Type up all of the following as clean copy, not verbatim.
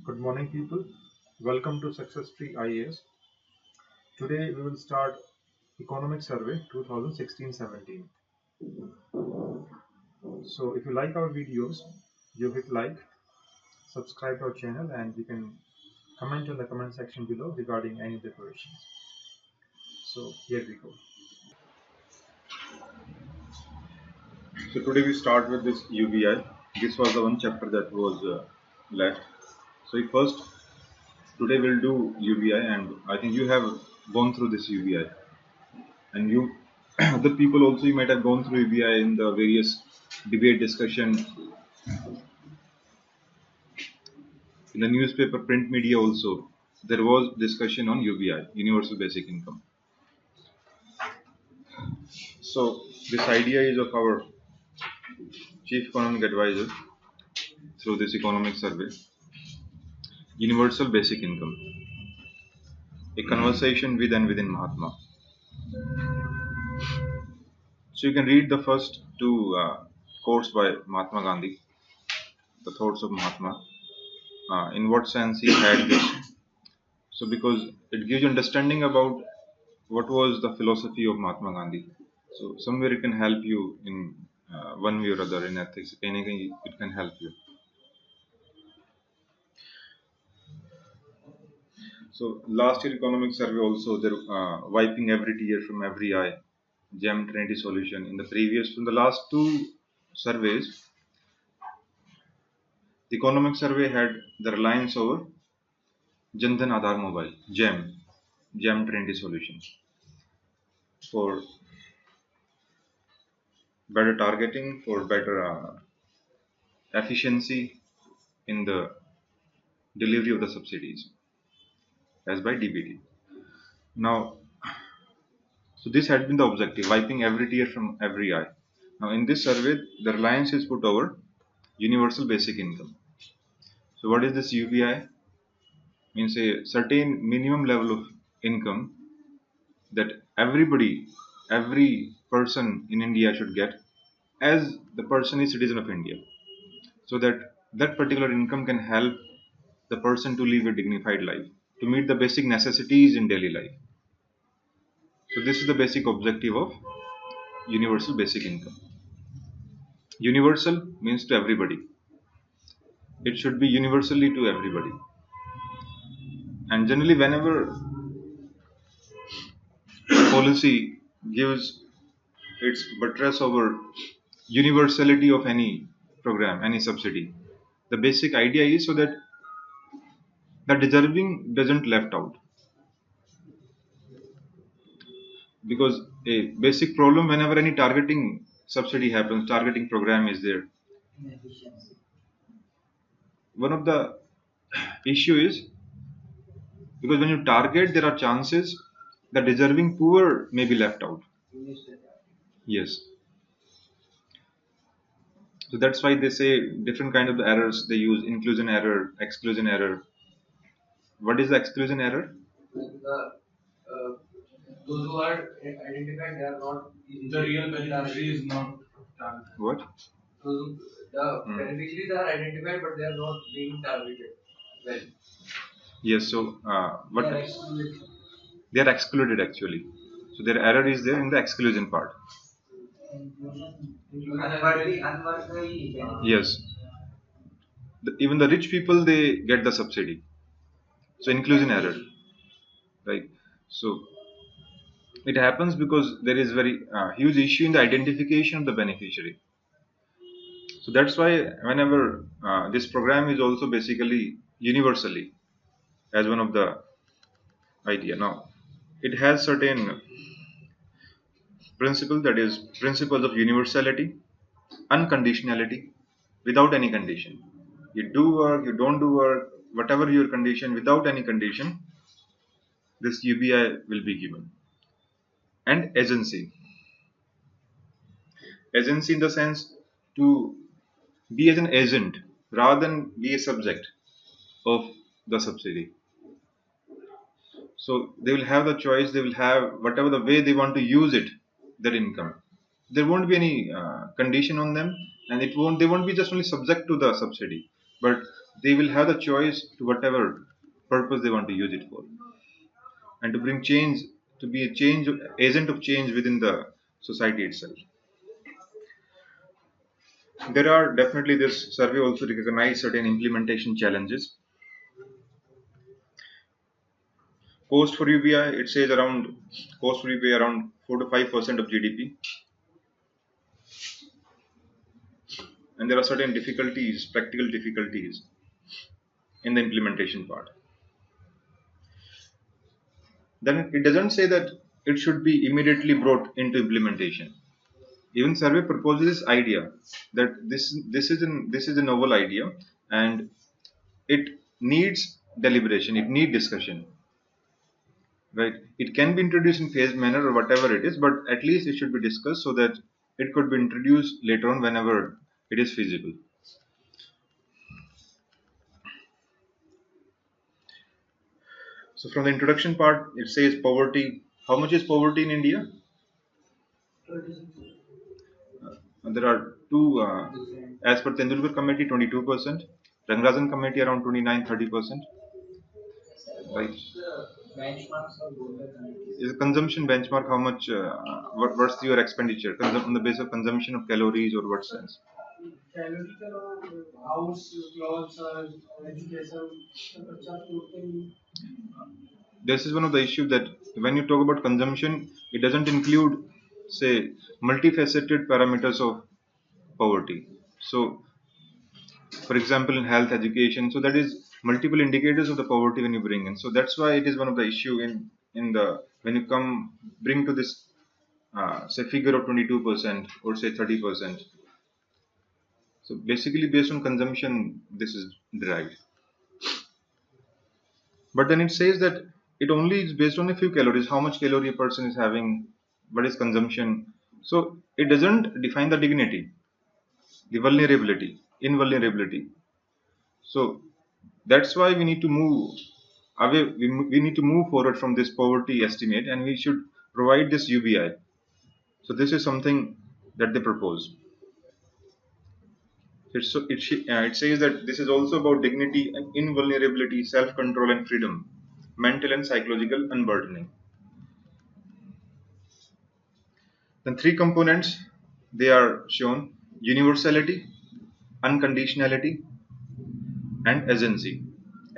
Good morning, people. Welcome to Success Tree IAS. Today we will start Economic Survey 2016-17. So if you like our videos, you hit like, subscribe to our channel, and you can comment in the comment section below regarding any of the questions. So here we go. So today we start with this UBI. This was the one chapter that was left. So today we'll do UBI, and I think you have gone through this UBI, and you other people also, you might have gone through UBI in the various debate discussion in the newspaper, print media also. There was discussion on UBI, Universal Basic Income. So this idea is of our Chief Economic Advisor through this economic survey. Universal Basic Income, a conversation with and within Mahatma. So you can read the first two quotes by Mahatma Gandhi, the thoughts of Mahatma. In what sense he had this. So because it gives you understanding about what was the philosophy of Mahatma Gandhi. So somewhere it can help you in one way or other in ethics. Anything it can help you. So last year economic survey also, they're wiping every tear from every eye. Gem Trinity solution. From the last two surveys, the economic survey had the reliance over Jandhan Aadhaar Mobile, Gem Trinity solution for better targeting, for better efficiency in the delivery of the subsidies as by DBT. Now, so this had been the objective, wiping every tear from every eye. Now, in this survey, the reliance is put over universal basic income. So, what is this UBI? Means a certain minimum level of income that every person in India should get as the person is citizen of India. So that particular income can help the person to live a dignified life, to meet the basic necessities in daily life. So this is the basic objective of universal basic income. Universal means to everybody. It should be universally to everybody. And generally whenever policy gives its buttress over universality of any program, any subsidy, the basic idea is so that the deserving doesn't left out. Because a basic problem whenever any targeting subsidy happens, targeting program is there. One of the issue is because when you target, there are chances the deserving poor may be left out. Yes. So that's why they say different kind of errors they use: inclusion error, exclusion error. What is the exclusion error? Those who are identified, they are not the real beneficiary is not targeted. What? The beneficiaries are identified, but they are not being targeted. Well. Yes. So what? They are excluded actually. So their error is there in the exclusion part. Yes. Even the rich people, they get the subsidy. So inclusion error, right? So it happens because there is very huge issue in the identification of the beneficiary. So that's why whenever this program is also basically universally as one of the idea. Now it has certain principles, that is principles of universality, unconditionality, without any condition. You do work, you don't do work, whatever your condition, without any condition, this UBI will be given. And agency in the sense to be as an agent rather than be a subject of the subsidy. So they will have the choice, they will have whatever the way they want to use it, their income. There won't be any condition on them, and they won't be just only subject to the subsidy, but they will have the choice to whatever purpose they want to use it for, and to bring change, to be a change agent of change within the society itself. There are definitely, this survey also recognized certain implementation challenges. Cost for UBI, it says around cost for UBI around 4 to 5% of GDP, and there are certain difficulties, practical difficulties in the implementation part. Then it doesn't say that it should be immediately brought into implementation. Even survey proposes this idea that this is a novel idea, and it needs deliberation, it needs discussion, right? It can be introduced in phased manner or whatever it is, but at least it should be discussed so that it could be introduced later on whenever it is feasible. So from the introduction part, it says poverty. How much is poverty in India? There are two, as per Tendulkar committee, 22%. Rangrazan committee around 29-30%. Right. Benchmarks of both the countries. Is a consumption benchmark how much, what's your expenditure? On the basis of consumption of calories or what sense? Calorie का house, clothes, education, अच्छा total. This is one of the issues that when you talk about consumption, it doesn't include, say, multifaceted parameters of poverty. So, for example, in health, education, so that is multiple indicators of the poverty when you bring in. So that's why it is one of the issue in the when you come bring to this say figure of 22% or say 30%. So basically, based on consumption, this is derived. But then it says that it only is based on a few calories, how much calorie a person is having, what is consumption. So it doesn't define the dignity, the vulnerability, invulnerability. So that's why we need to move away. We need to move forward from this poverty estimate, and we should provide this UBI. So this is something that they propose. It says that this is also about dignity and invulnerability, self-control and freedom, mental and psychological unburdening. Then three components, they are shown: universality, unconditionality, and agency.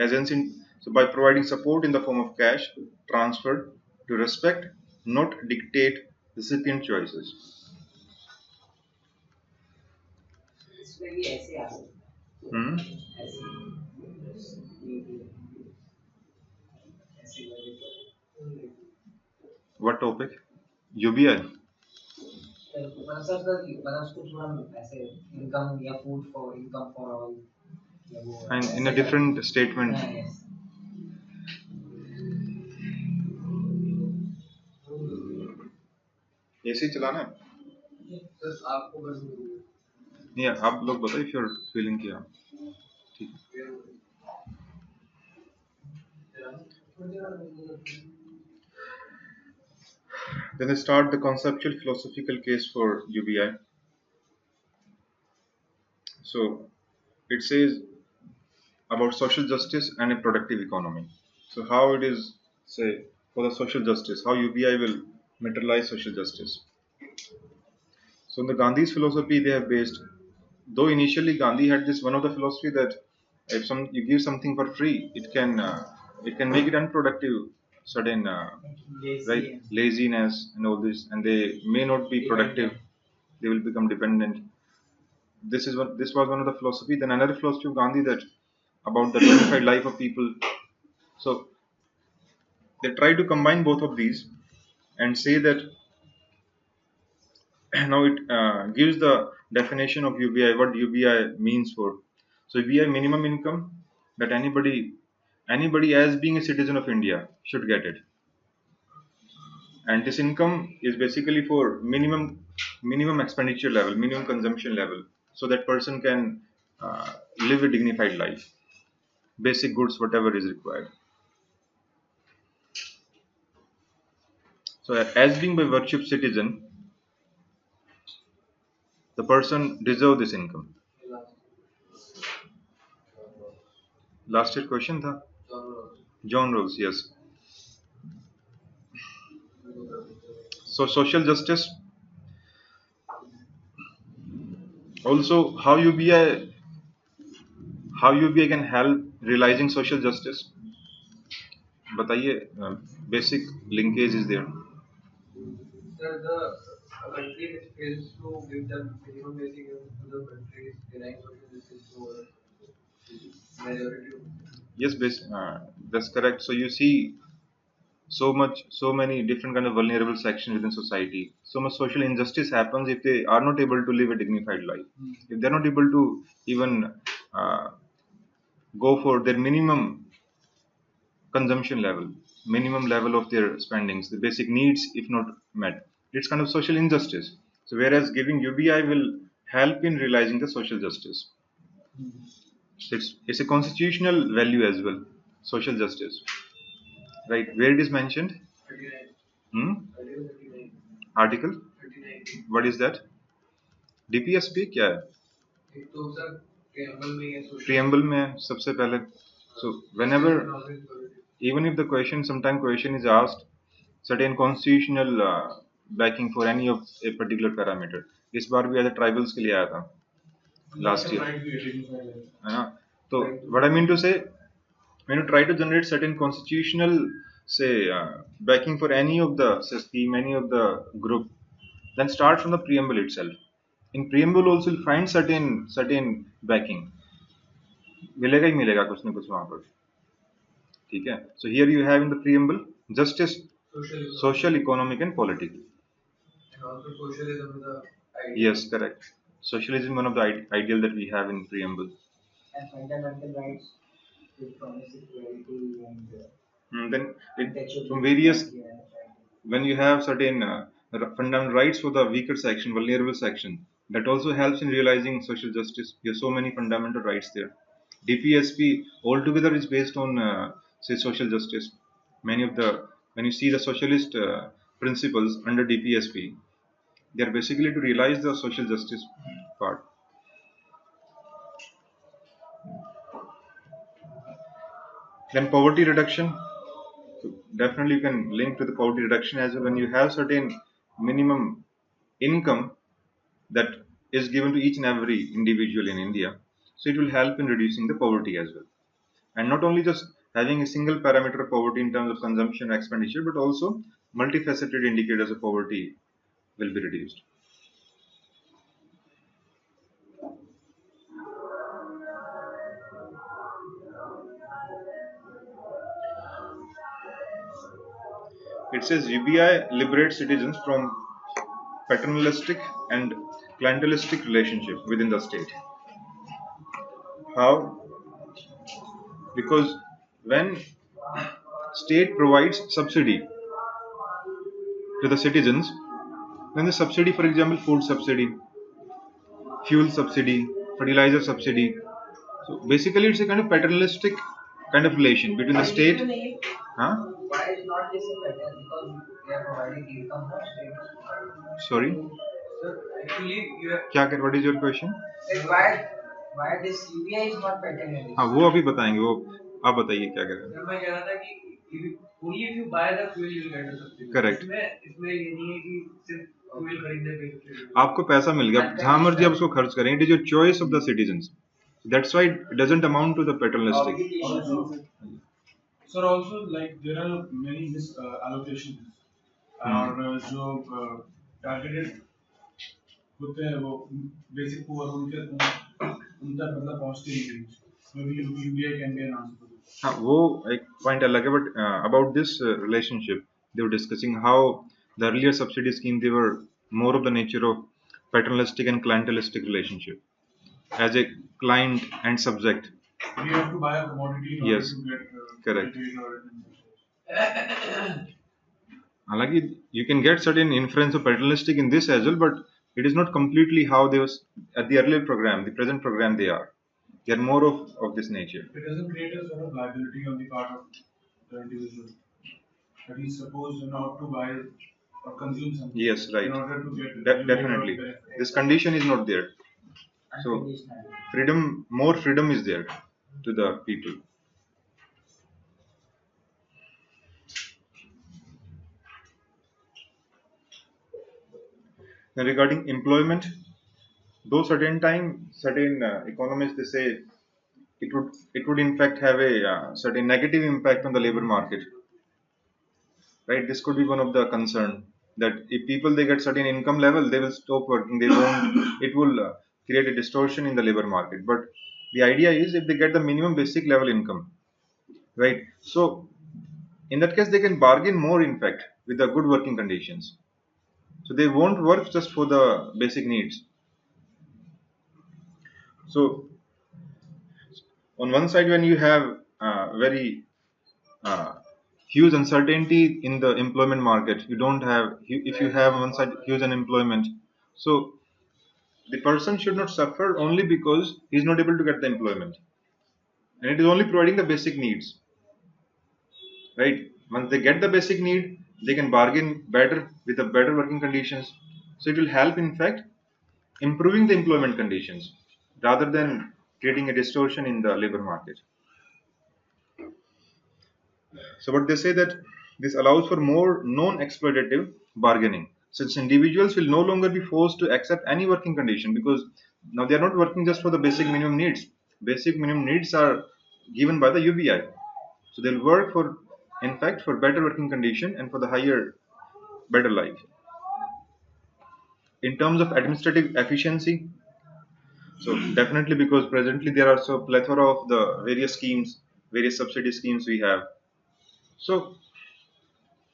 Agency, so by providing support in the form of cash transferred to respect, not dictate recipient choices. It's very ऐसे आ सकता Hmm? है ऐसे ऐसे लगे तो What topic? UBI. मतलब sir मतलब उसको थोड़ा ऐसे income या food for income for all या वो And in ऐसे a different statement. हाँ yes AC चलाना है? सर आपको बस नहीं, आप लोग बताइए if you're feeling क्या. ठीक है. Then they start the conceptual philosophical case for UBI. So it says about social justice and a productive economy. So how it is, say, for the social justice, how UBI will materialize social justice. So in the Gandhi's philosophy, they have based, though initially Gandhi had this one of the philosophy that if some you give something for free, it can make it unproductive, certain right laziness and all this, and they may not be productive. They will become dependent. This was one of the philosophy. Then another philosophy of Gandhi that about the dignified life of people. So they try to combine both of these and say that now it gives the definition of UBI, what UBI means for. So UBI minimum income that anybody as being a citizen of India should get it, and this income is basically for minimum expenditure level, minimum consumption level, so that person can live a dignified life, basic goods whatever is required. So as being by virtue of citizen, the person deserve this income. Last year question था. John Rawls, yes. So social justice, also how UBI can help realizing social justice. बताइए, basic linkage is there. Sir, a country which fails to give the minimum basic income to the country is denying social justice to a majority of Yes, that's correct. So you see so many different kind of vulnerable sections within society. So much social injustice happens if they are not able to live a dignified life. If they're not able to even uh, go for their minimum consumption level, minimum level of their spendings, the basic needs, if not met. It's kind of social injustice. So, whereas giving UBI will help in realizing the social justice. So it's a constitutional value as well, social justice, right? Where it is mentioned? 39. Hmm? Article 39. Article? 39. What is that? DPSP क्या है? एक तो sir preamble में ये social Preamble में सबसे पहले. So whenever, even if the question, sometime question is asked, certain constitutional backing for any of a particular parameter. इस बार भी ऐसा tribals के लिए आया था last year, है ना? तो what I mean to say, when you try to generate certain constitutional, say, backing for any of the scheme, any of the group, then start from the preamble itself. In preamble also you'll find certain backing. मिलेगा ही मिलेगा कुछ ना कुछ वहां पर. ठीक है. So here you have in the preamble justice, social, economic and political. And also socialism is the ideal. Yes, correct. Socialism, one of the ideal that we have in preamble. And fundamental rights with promise equality and Then from various, when you have certain fundamental rights for the weaker section, vulnerable section, that also helps in realizing social justice. There are so many fundamental rights there. DPSP altogether is based on, say, social justice. Many of the, when you see the socialist principles under DPSP, they are basically to realize the social justice part. Then poverty reduction. So definitely you can link to the poverty reduction as well. When you have certain minimum income that is given to each and every individual in India, so it will help in reducing the poverty as well. And not only just having a single parameter of poverty in terms of consumption expenditure, but also multifaceted indicators of poverty will be reduced. It says UBI liberates citizens from paternalistic and clientelistic relationship within the state. How? Because when state provides subsidy to the citizens, then the subsidy, for example, food subsidy, fuel subsidy, fertilizer subsidy. So basically, it's a kind of paternalistic kind of relation between the state. Huh? why is not this a better? Because they are providing income for state. Sorry. So actually you have क्या कर? What is your question? like why this UBI is not better? हाँ, वो अभी बताएंगे. वो आप बताइए क्या कर रहे हैं. सर मैं कह रहा था कि only if you buy the fuel you will get the subsidy. Correct. इसमें ये नहीं है कि सिर्फ fuel खरीदने पे subsidy. आपको पैसा मिल गया, जहां मर्जी आप उसको खर्च करें. It is your choice of the citizens. That's why it doesn't amount to the paternalistic. Sir, also like there are many misallocations और जो targeted होते हैं वो basic poor उनके उनका मतलब पहुंचते नहीं हैं. Maybe UBI can be an answer to this. हाँ, वो एक पॉइंट अलग है. But about this relationship, they were discussing how the earlier subsidy scheme, they were more of the nature of paternalistic and clientelistic relationship. As a client and subject. We have to buy a commodity in Yes. order to get Correct. trade. हालांकि you can get certain inference of paternalistic in this as well, but it is not completely how they was at the earlier program. The present program they are more of this nature. It doesn't create a sort of liability on the part of the individual that he's supposed not to buy or consume something. Yes, right. In order to get Definitely, this condition is not there. So freedom, more freedom is there to the people. Then regarding employment, though certain economists they say it would in fact have a certain negative impact on the labor market, right? This could be one of the concern that if people they get certain income level, they will stop working. They won't. It will create a distortion in the labor market. But the idea is if they get the minimum basic level income, right? So in that case, they can bargain more, in fact, with the good working conditions. So they won't work just for the basic needs. So on one side, when you have very uh, huge uncertainty in the employment market, you don't have if you have on one side huge unemployment, so the person should not suffer only because he is not able to get the employment, and it is only providing the basic needs, right? Once they get the basic need, they can bargain better with the better working conditions. So it will help, in fact, improving the employment conditions rather than creating a distortion in the labor market. So what they say that this allows for more non-exploitative bargaining, since individuals will no longer be forced to accept any working condition because now they are not working just for the basic minimum needs. Basic minimum needs are given by the UBI, so they'll work for, in fact, for better working condition and for the higher, better life. In terms of administrative efficiency, so definitely because presently there are so plethora of the various schemes, various subsidy schemes we have. So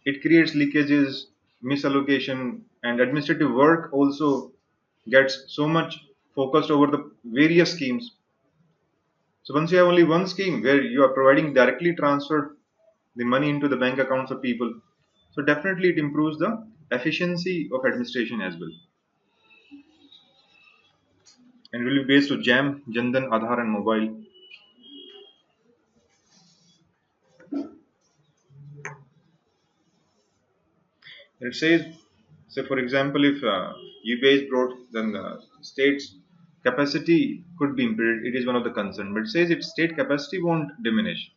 it creates leakages, misallocation, and administrative work also gets so much focused over the various schemes. So once you have only one scheme where you are providing directly transfer the money into the bank accounts of people, so definitely it improves the efficiency of administration as well. And will be based to JAM, Jandan, Aadhaar, and mobile. It says, so for example, if UBI is brought, then the state's capacity could be impaired. It is one of the concerns. But it says its state capacity won't diminish.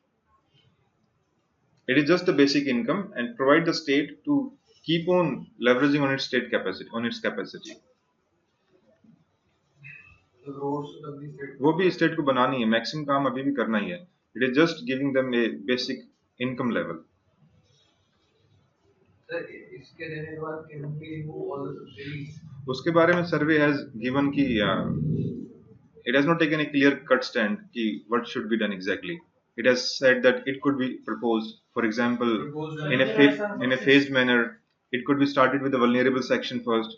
It is just the basic income and provide the state to keep on leveraging on its state capacity, on its capacity. The roads to the state. वो भी state को बनानी है, maximum काम अभी भी करना ही है. It is just giving them a basic income level. Sir, इसके देने के बाद can we remove all the subsidies? उसके बारे में survey has given कि it has not taken a clear cut stand कि what should be done exactly. It has said that it could be proposed, for example, in a phased manner. It could be started with the vulnerable section first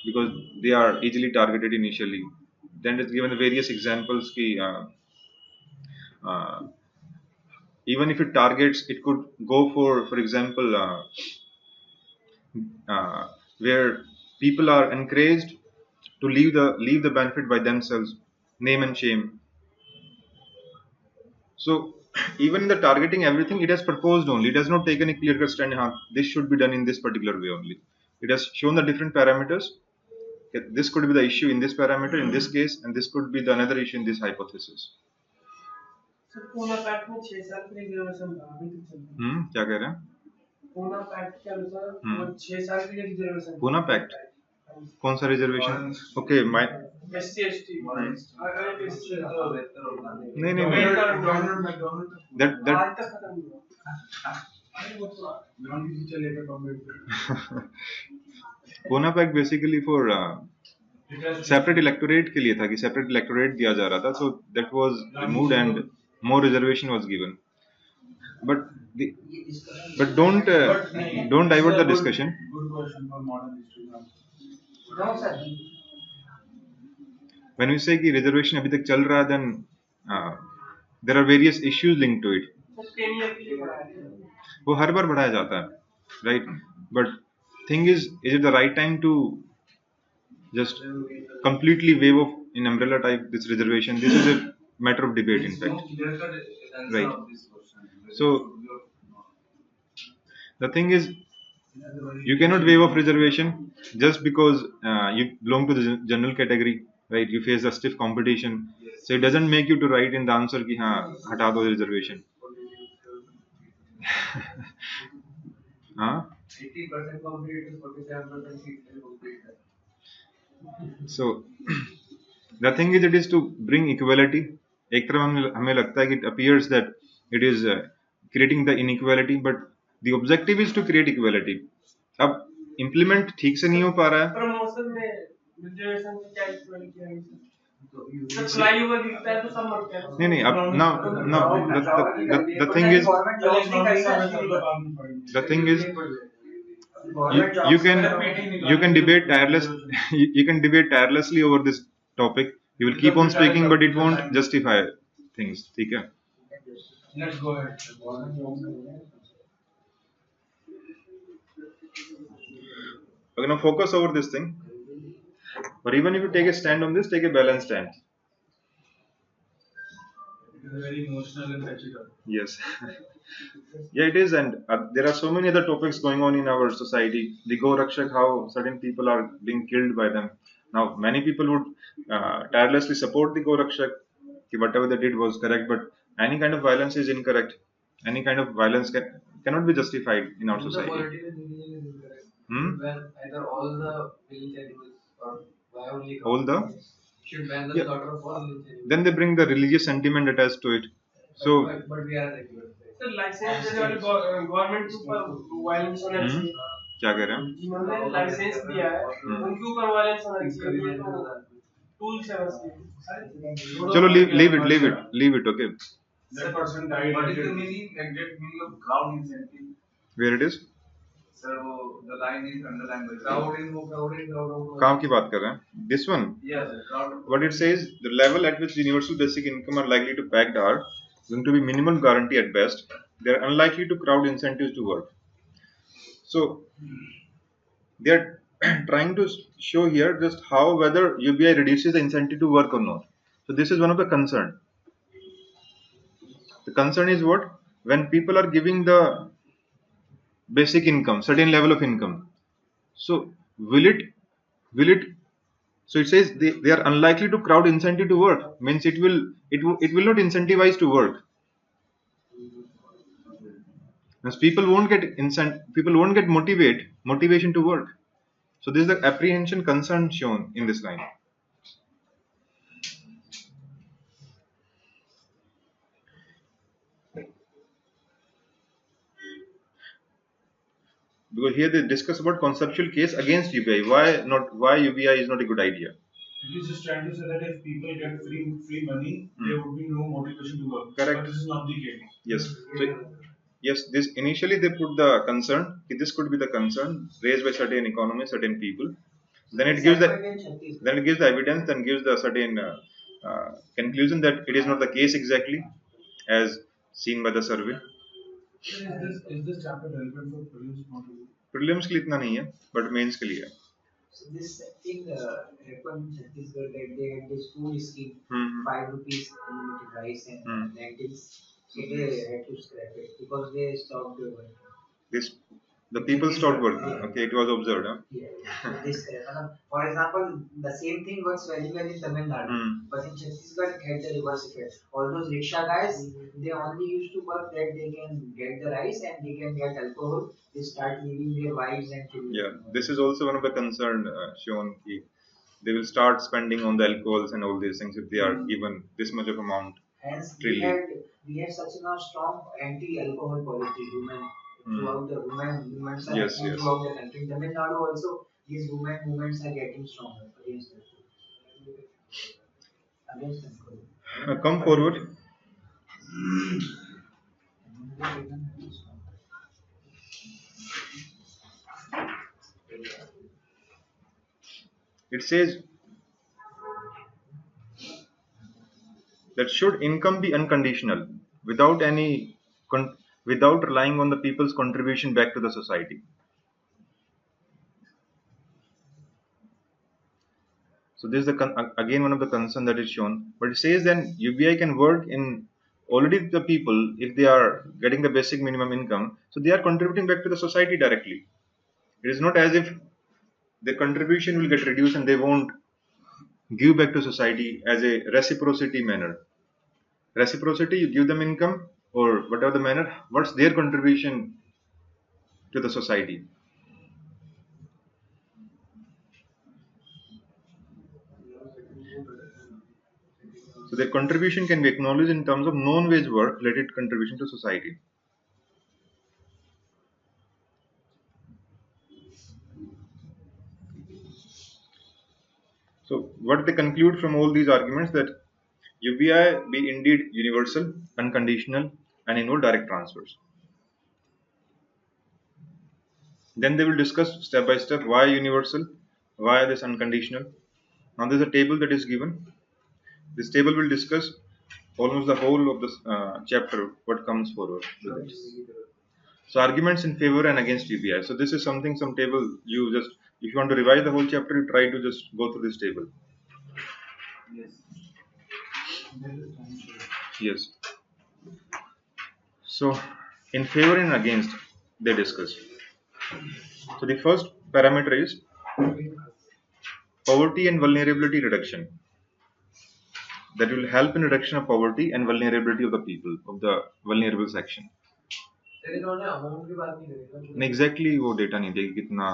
because they are easily targeted initially. Then it's given the various examples कि uh, even if it targets, it could go for example, uh, where people are encouraged to leave the benefit by themselves, name and shame. So even in the targeting everything, it has proposed only. It has not taken a clear cut stand. This should be done in this particular way only. It has shown the different parameters. Okay, this could be the issue in this parameter in this case, and this could be the another issue in this hypothesis. Sir Poona pact में 6 साल की reservation था अभी तक चल रहा है क्या कह रहे हैं? पूना पैक्ट के अनुसार वो 6 साल की रिजर्वेशन पूना पैक्ट कौन सा reservation? Okay my SC ST अगर एससी नहीं नहीं दैट आज तक खत्म हुआ अरे वो तो गांधी जी चलेगा government Poona pact basically for separate electorate के लिए था कि सेपरेट इलेक्टोरेट दिया जा रहा था, so that was removed and more reservation was given. But don't divert the discussion. Good question for modern history. No, sir. When we say कि reservation अभी तक चल रहा है, then there are various issues linked to it. वो हर बार बढ़ाया जाता है, right? But thing is it the right time to just completely waive off in umbrella type this reservation? This is a matter of debate, in fact. Right. So the thing is, you cannot waive off reservation just because you belong to the general category, right? You face a stiff competition, so it doesn't make you to write in the answer कि हाँ हटा दो reservation. हाँ 80% complete, 47% seats complete. So the thing is, it is to bring equality. एक तरफ हमें लगता है कि it appears that it is creating the inequality, but the objective is to create equality. अब implement ठीक से नहीं हो पा रहा है. प्रमोशन में रिजर्वेशन की क्या इक्वालिटी है तो फ्लाईओवर दिखता है तो सब मरते हैं नहीं नहीं अब now the thing is the thing is you can debate you can debate tirelessly over this topic. You will keep on speaking, but it won't justify things. ठीक है. Let's go ahead. We're gonna focus over this thing. But even if you take a stand on this, take a balanced stand. It is very emotional and touchy topic. Yes. Yeah, it is, and there are so many other topics going on in our society. The Go Rakshak, how certain people are being killed by them. Now, many people would tirelessly support the Go Rakshak. Whatever they did was correct, but any kind of violence is incorrect. Any kind of violence cannot be justified in our The society. political decision is incorrect. Hmm? When either all the village animals or why only All the should ban the yeah. slaughter of all village animals. Then they bring the religious sentiment attached to it. So but we are secular. So license देने वाली government के ऊपर violence होना चाहिए. क्या कह रहे हैं? जिन्होंने लाइसेंस दिया है उनके ऊपर वायलेंस होना चाहिए. तो टूल्स है बस. चलो leave it. Okay. That person died. What is the exact meaning of crowd incentive? Where it is? Sir, the line is underlined by crowd in. काम की बात कर रहे हैं. This one. Yes, crowd. What it says, the level at which universal basic income are likely to packed are going to be minimum guarantee at best. They are unlikely to crowd incentives to work. So they are trying to show here just how whether UBI reduces the incentive to work or not. So this is one of the concern. The concern is what? When people are giving the basic income, certain level of income. So will it so it says they are unlikely to crowd incentive to work, means it will not incentivize to work. Because people won't get motivation to work. So this is the apprehension concern shown in this line. Because here they discuss about conceptual case against UBI. Why UBI is not a good idea. It is just trying to say that if people get free money, there would be no motivation to work. Correct. But this is not the case. Yes. So, yes, this initially they put the concern. This could be the concern raised by certain economists, certain people. Then it gives the evidence, then gives the certain conclusion that it is not the case exactly as seen by the survey. Is this chapter relevant for prelims module? Prelims के लिए इतना नहीं है, but mains के लिए है. So this thing happened in Chhattisgarh that they had this school scheme, 5 rupees unlimited rice and lentils. So they had to scrap it because they stopped their work. The people stopped working. Okay, it was observed. Huh? Yeah. This, for example, the same thing works very well in Tamil Nadu, but in Chhattisgarh it had the reverse effect. All those rickshaw guys, they only used to work that they can get the rice and they can get alcohol. They start leaving their wives and children. Yeah, this is also one of the concern shown. They will start spending on the alcohols and all these things if they are given this much of amount. Hence, we had such a strong anti-alcohol policy, throughout the women movements and throughout the country. In Tamil Nadu also, these women movements are getting stronger against alcohol. Come forward. It says that should income be unconditional without without relying on the people's contribution back to the society. So this is again one of the concern that is shown. But it says then UBI can work in already the people, if they are getting the basic minimum income, so they are contributing back to the society directly. It is not as if their contribution will get reduced and they won't give back to society as a reciprocity manner. Reciprocity, you give them income or whatever the manner, what's their contribution to the society? their contribution can be acknowledged in terms of non-wage work related contribution to society. So what they conclude from all these arguments, that UBI be indeed universal, unconditional, and involve direct transfers. Then they will discuss step by step why universal, why this unconditional. Now there's a table that is given. This table will discuss almost the whole of this chapter, what comes forward with it. So arguments in favor and against UBI. So this is something, some table you just, if you want to revise the whole chapter, you try to just go through this table. Yes. Yes. So in favor and against, they discuss. So the first parameter is poverty and vulnerability reduction. That will help in reduction of poverty and vulnerability of the people, of the vulnerable section. Amount की बात नहीं करी नहीं exactly वो data नहीं देगी कितना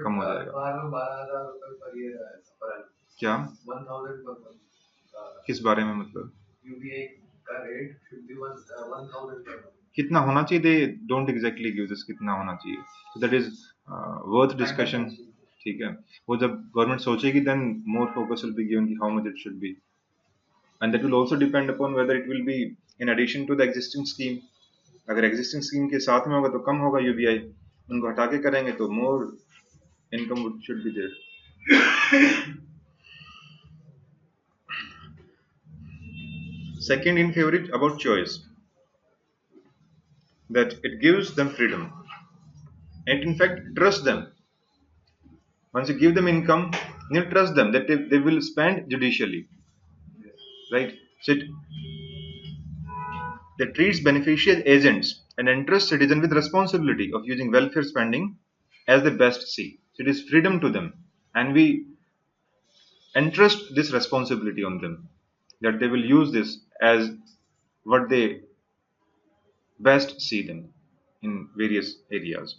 कम हो जाएगा। 12,000 पर ईयर पर क्या 1,000 पर मंथ किस बारे में, मतलब यूबीआई का rate should be 1,000 per month. कितना होना चाहिए, they don't exactly give this, कितना होना चाहिए, so that is worth discussion. ठीक है, वो जब गवर्नमेंट सोचेगी then more focus will be given कि how much it should be, and that will also depend upon whether it will be in addition to the existing scheme. अगर existing scheme के साथ में होगा तो कम होगा यूबीआई, उनको हटा के करेंगे तो more income should be there. Second in favor is about choice, that it gives them freedom and in fact trust them. Once you give them income, you trust them that they will spend judicially, right? So they treats beneficiaries as agents and entrusts citizens with responsibility of using welfare spending as they best see. So it is freedom to them, and we entrust this responsibility on them, that they will use this as what they best see them in various areas.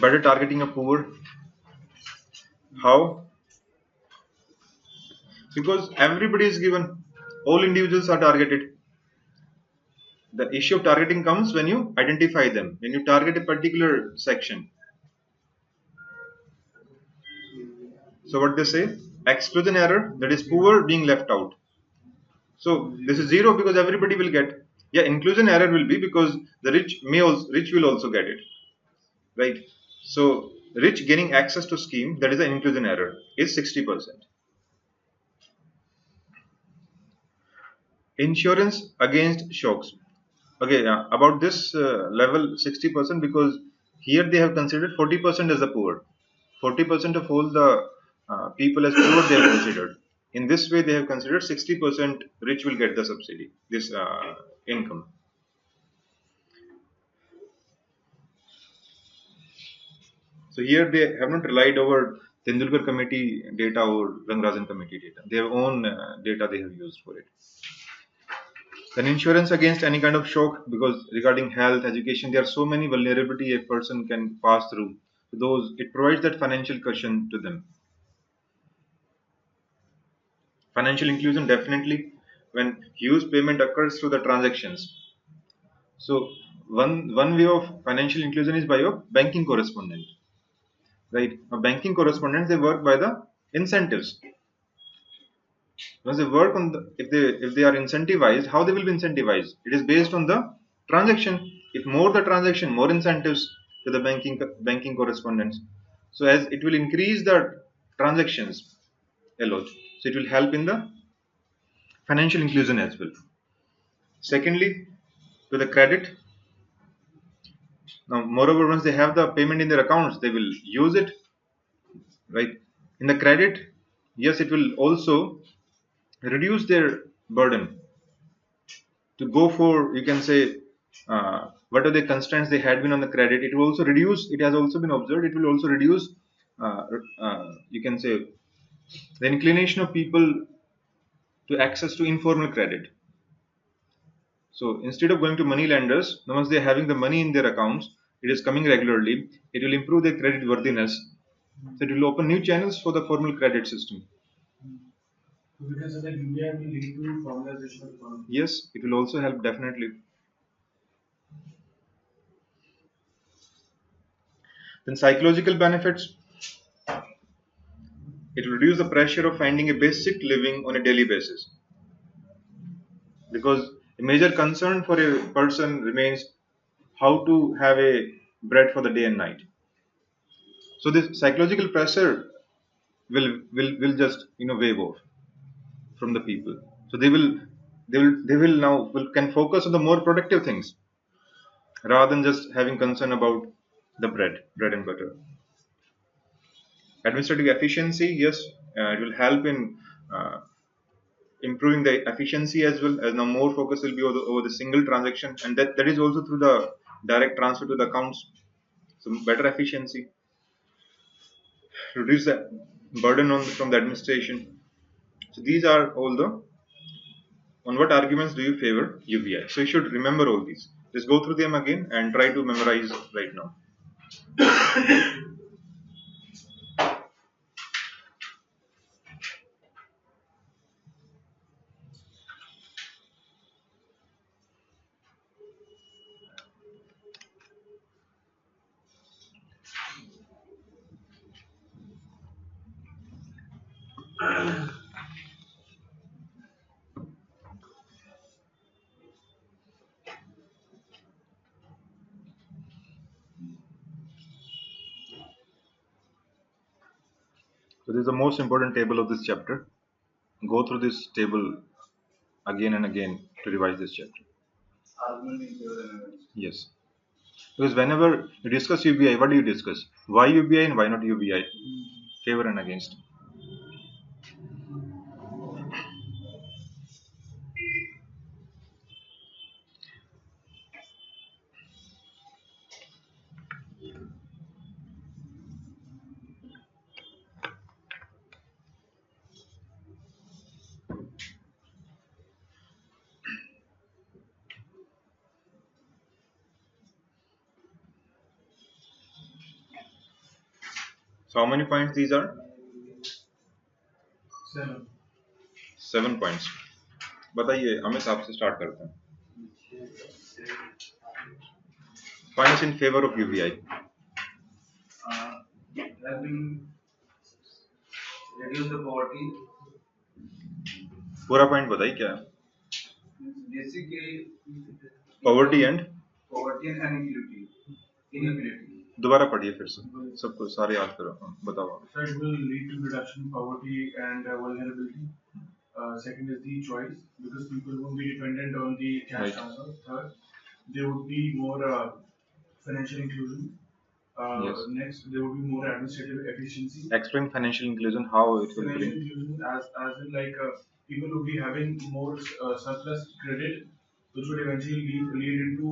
Better targeting of poor. How? Because everybody is given, all individuals are targeted. The issue of targeting comes when you identify them, when you target a particular section. So what they say, exclusion error, that is poor being left out. So this is zero because everybody will get. Yeah, inclusion error will be because the rich will also get it, right? So rich gaining access to scheme, that is an inclusion error, is 60%. Insurance against shocks. Okay, about this level 60%, because here they have considered 40% as the poor. 40% of all the people as poor they have considered. In this way, they have considered 60% rich will get the subsidy, this income. So here they have not relied over Tendulkar committee data or Rangarajan committee data. Their own data they have used for it. Then insurance against any kind of shock, because regarding health, education, there are so many vulnerability a person can pass through. Those, it provides that financial cushion to them. Financial inclusion, definitely when huge payment occurs through the transactions. So one way of financial inclusion is by your banking correspondent, right? A banking correspondent, they work by the incentives. Once they work on the, if they are incentivized, how they will be incentivized? It is based on the transaction. If more the transaction, more incentives to the banking correspondents. So as it will increase the transactions a lot, so it will help in the financial inclusion as well. Secondly, to the credit. Now, moreover, once they have the payment in their accounts, they will use it, right? In the credit, yes, it will also reduce their burden to go for, you can say, what are the constraints they had been on the credit. It will also reduce, it has also been observed, it will also reduce, you can say, the inclination of people to access to informal credit. So instead of going to money lenders, once they are having the money in their accounts, it is coming regularly, it will improve their credit worthiness, So it will open new channels for the formal credit system. So we can say that UBI will lead to formalization of economy. Yes, it will also help definitely. Then psychological benefits. It will reduce the pressure of finding a basic living on a daily basis. Because a major concern for a person remains how to have a bread for the day and night. So this psychological pressure will just wave off from the people. So they will now can focus on the more productive things rather than just having concern about the bread and butter. Administrative efficiency, yes, it will help in uh, improving the efficiency as well, as now more focus will be over the single transaction, and that is also through the direct transfer to the accounts. So better efficiency, reduce the burden from the administration. So these are all the on what arguments do you favor UBI. So you should remember all these. Just go through them again and try to memorize right now. So this is the most important table of this chapter. Go through this table again and again to revise this chapter. Argument in favor and against. Yes. Because whenever you discuss UBI, what do you discuss? Why UBI and why not UBI? Favor and against. So how many points these are? 7. 7 points. बताइए अमित आपसे start करते हैं. Points in favor of UBI. Helping reduce the poverty. पूरा point बताइए क्या है? Basically, Poverty and and inequality. Inequality. दोबारा पढ़िए फिर से. सबको सारे याद करो. बताओ. So it will lead to reduction in poverty and vulnerability. Second is the choice, because people won't be dependent on the cash Right. transfer. Third, there would be more financial inclusion. Yes. Next, there would be more administrative efficiency. Explain financial inclusion, how it will Financial bring. inclusion, as in like people would be having more surplus credit, which would eventually lead into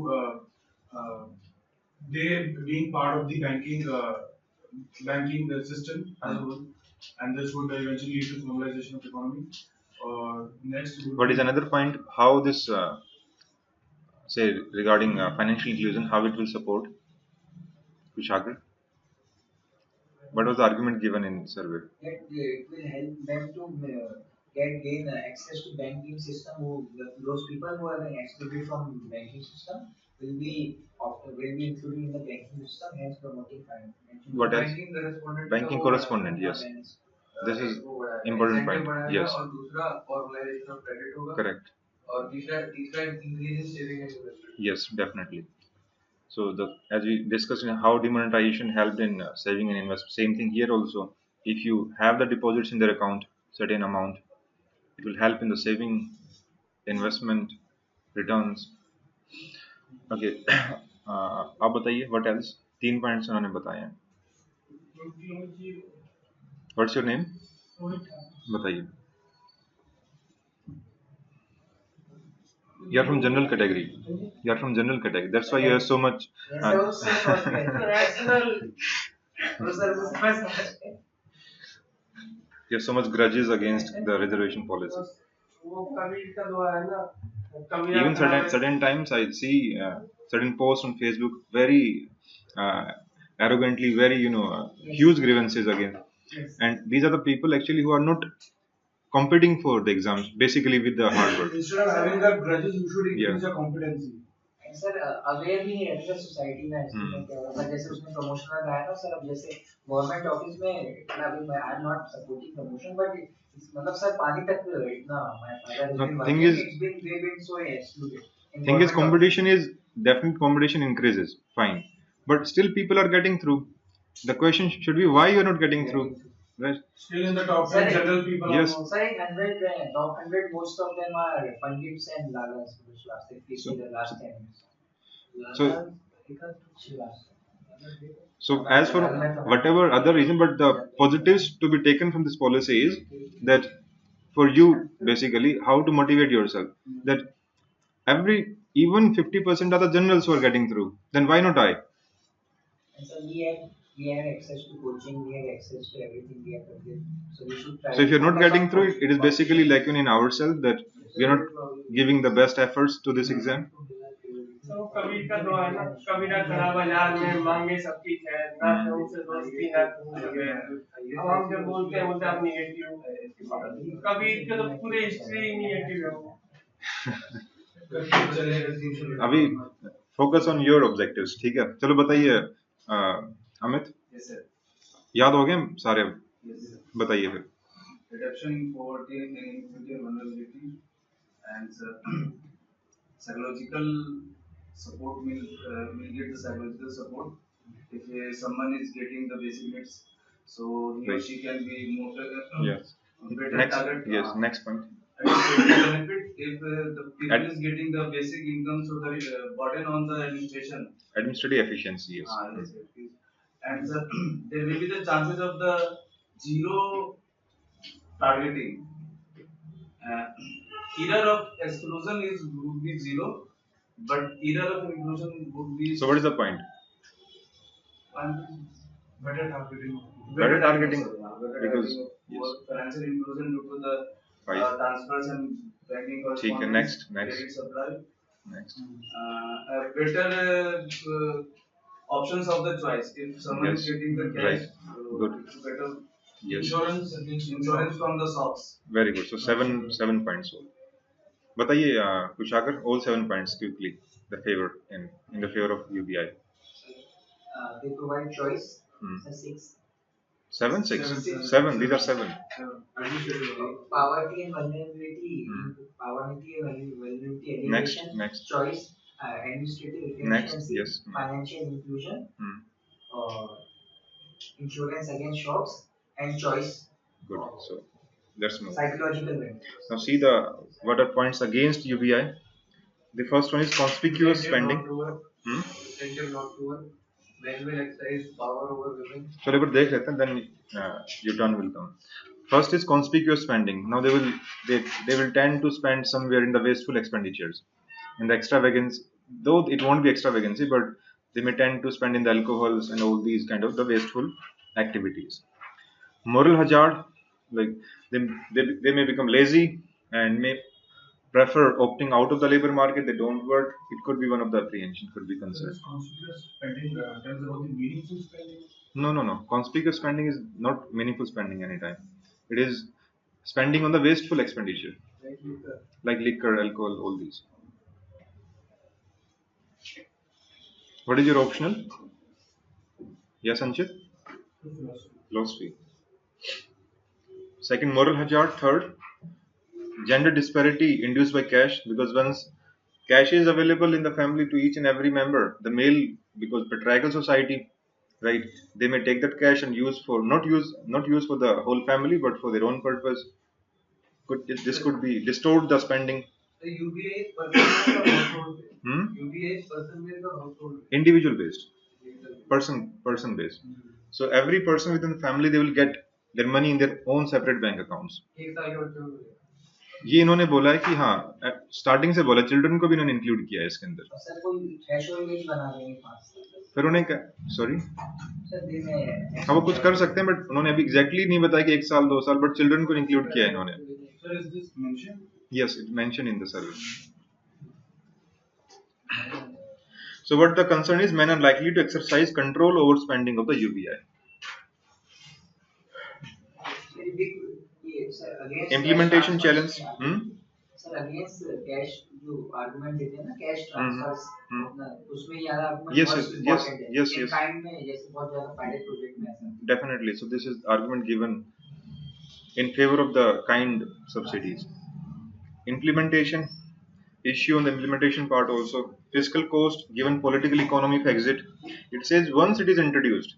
they being part of the banking system as a whole, and this would eventually lead to formalization of economy. Next would What be is another point? How this say regarding financial inclusion, how it will support? Kushagar, what was the argument given in survey? It will help them to gain access to banking system. Those people who have been excluded from banking system will be included in the banking system, hence promoting finance. What else? Banking correspondent. Banking correspondent, yes. This is important point. Yes. और दूसरा formalization of credit होगा. Correct. और तीसरा increase in saving and investment. Yes, definitely. So as we discussed, how demonetization helped in saving and investment. Same thing here also. If you have the deposits in their account, certain amount, it will help in the saving, investment, returns. Okay. आप बताइए what else? 3 points उन्होंने बताए हैं. What's your name? बताइए. You are from general category. You are from general category. That's why you have so much. You have so much grudges against the reservation policy. Even certain times I see certain posts on Facebook very arrogantly very huge grievances again. Yes. And these are the people actually who are not competing for the exams basically with the hard work. Instead of having the grudges, you should increase Yeah. your competency. Sir aware नहीं रहते sir society में student क्या होता है जैसे उसने promotion में लाया ना सर अब जैसे गवर्नमेंट ऑफिस में इतना भी मैं I am not supporting promotion but मतलब सर पानी तक इतना my father The is been thing working is- it's been they been so excluded Thing is, competition is definite. Competition increases, fine, but still people are getting through. The question should be why you are not getting through, right? Still in the top Sir, 10 general people. yes. are Sir, in 100, top 100, most of them are Pandits and Lalas, which last, if we see the last 10 years. So, so as for whatever other reason, but the positives to be taken from this policy is that for you basically how to motivate yourself. That every even 50% of the generals who are getting through, then why not I? And so we have access to coaching, we have access to everything we have to give. So we should try. So if you're not getting through, it is basically like in ourselves that we are not giving the best efforts to this exam. तो कबीर का दुआ है ना कबीरा खड़ा बाजार में मांगे सबकी खैर ना कहूँ से दोस्ती ना कहूँ से बैर अब हम जब बोलते हैं बोलते हैं आप निगेटिव कबीर के तो पूरे हिस्ट्री निगेटिव है वो अभी फोकस ऑन योर ऑब्जेक्टिव्स, ठीक है? चलो बताइए अमित, Yes, sir. याद हो गए सारे? Yes, sir. बताइए फिर. Reduction in poverty and inequality and vulnerability, and psychological support will get the psychological support. If someone is getting the basic needs, so he or Right. she can be more Yes. better Next, target. yes, next point. Benefit if the people Ad- is getting the basic income, so the burden on the administration. Administrative efficiency, yes. Yes, it is. And there will be the chances of the zero targeting. Error of exclusion would be zero, but error of inclusion would be. So what is the point? better targeting. Better targeting, Better because targeting yes. of financial inclusion due to the Right. transfers and banking ठीक है, correspondence, next. credit supply. Next. Better options of the choice. If someone is Yes. getting the cash, Right. Good. it's better Yes. insurance from the shops. Very good. So seven points. बताइए कुछ आकर all 7 points quickly. The favor in the favor of UBI. They provide choice. Hmm. So 6. 7, 6, Seven. 7. These are 7. Poverty and vulnerability. Hmm. Poverty and vulnerability Next, elimination. next. Choice. Administrative Next, efficiency. yes. Financial inclusion. Hmm. Insurance against shocks and choice. Good. So let's move. Psychological benefits. Now see what are points against UBI. The first one is conspicuous spending. Hmm? Incentive not to work. Men will exercise power over women. चलो एक बार देख लेते हैं, then your turn will come. First is conspicuous spending. Now they will tend to spend somewhere in the wasteful expenditures, in the extravagance. Though it won't be extravagancy, but they may tend to spend in the alcohols and all these kind of the wasteful activities. Moral hazard, like they may become lazy and may prefer opting out of the labor market. They don't work. It could be one of the apprehension, could be concerned. Conspicuous spending tells about the meaningful spending. No. Conspicuous spending is not meaningful spending anytime. It is spending on the wasteful expenditure, like liquor, alcohol, all these. What is your optional? Yes, Anchit? Philosophy. Second, moral hazard. Third, gender disparity induced by cash, because once cash is available in the family to each and every member, the male, because patriarchal society, right, they may take that cash and use for not use for the whole family but for their own purpose. This could be distort the spending. The UBA is person or household based. Hmm? UBA is person based or household based. Individual based, person based. So every person within the family, they will get their money in their own separate bank accounts. एक साल के बच्चों को मिलेगा. ये इन्होंने बोला है कि हाँ स्टार्टिंग से बोला, चिल्ड्रन को भी इन्होंने इंक्लूड किया है इसके अंदर. सर कोई थ्रेशोल्ड एज बना देंगे 5 साल. फिर उन्हें सॉरी सर दिन में हाँ वो कुछ कर सकते हैं, बट उन्होंने अभी एग्जैक्टली नहीं बताया कि 1 साल 2 साल, बट चिल्ड्रन को इंक्लूड किया है इन्होंने. Sir, is this mentioned? Yes, it mentioned in the survey. So what the concern is, men are likely to exercise control over spending of the UBI. very big ये sir against Implementation cash challenge. transfers sir against cash जो argument देते हैं ना cash transfers अपना उसमें ये वाला argument Yes, बहुत yes, yes, important है yes, in yes. kind में जैसे बहुत ज़्यादा pilot project में ऐसा Definitely. So this is argument given in favor of the kind subsidies. Implementation issue on the implementation part also. Fiscal cost given political economy of exit. It says once it is introduced,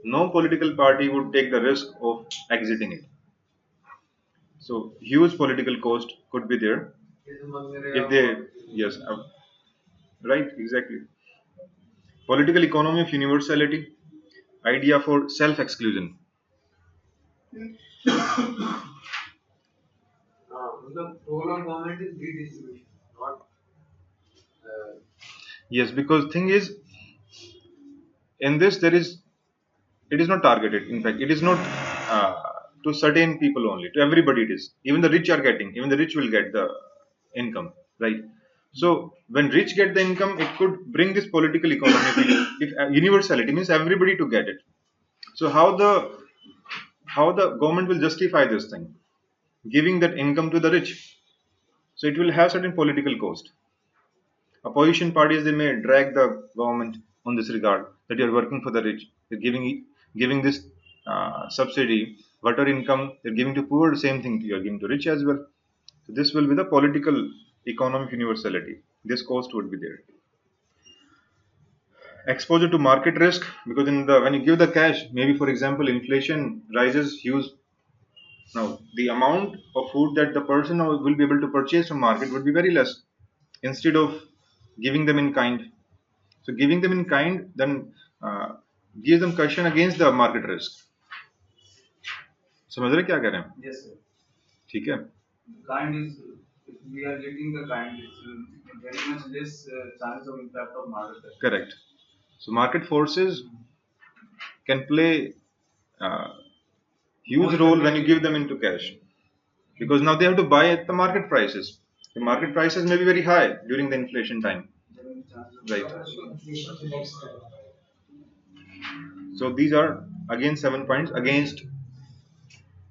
no political party would take the risk of exiting it. So huge political cost could be there if they yes right exactly. Political economy of universality, idea for self exclusion. The role of government is redistribution, not Yes, because thing is in this there is it is not targeted. In fact, it is not to certain people only. To everybody it is. Even the rich are getting. Even the rich will get the income, right? So when rich get the income, it could bring this political economy. If universality means everybody to get it. So how the government will justify this thing, giving that income to the rich? So it will have certain political cost. Opposition parties they may drag the government on this regard that you are working for the rich. They're giving this subsidy, whatever income they're giving to poor, same thing you are giving to rich as well. So this will be the political economic universality. This cost would be there. Exposure to market risk, because in the when you give the cash, maybe for example inflation rises huge. Now the amount of food that the person will be able to purchase from market would be very less. Instead of giving them in kind, so giving them in kind then gives them cushion against the market risk. समझ रहे क्या कह रहे हैं? Yes, sir. ठीक है. Kind is, if we are getting the kind, it's very much less chance of impact of market pressure. Correct. So market forces can play huge role when you give them into cash, because now they have to buy at the market prices. The market prices may be very high during the inflation time, right? inflation index So these are again 7 points against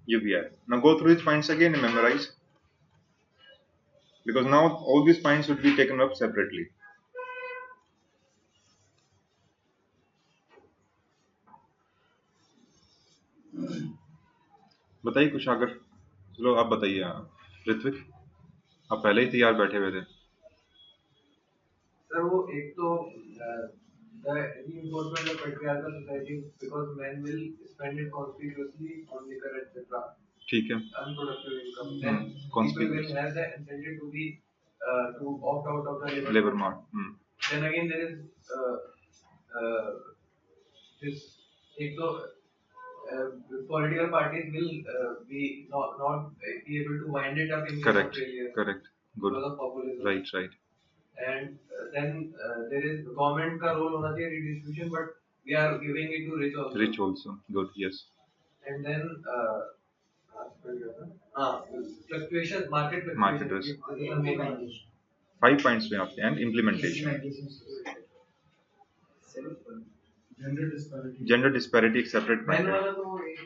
UBI. Now go through these points again and memorize, because now all these points would be taken up separately. बताइए कुछ अगर, चलो आप बताइए ऋत्विक, आप पहले ही तैयार बैठे हुए थे. सर वो एक तो the reinforcement of patriarchal society because men will spend it conspicuously on liquor etc. ठीक है. Unproductive income. Then people Conspicuous. will have the incentive to be to opt out of the Labor market. Then again there is this एक तो political parties will be not be able to wind it up in case of Correct. failure Correct. Good. because of populism. Right. Right. And then there is government का role होना चाहिए redistribution, but we are giving it to rich also. Rich also. Good. Yes. And then fluctuation, market fluctuation. Market risk. This is the main one. 5 points में आपके and implementation. Gender disparity एक separate point Men है. वाला तो एक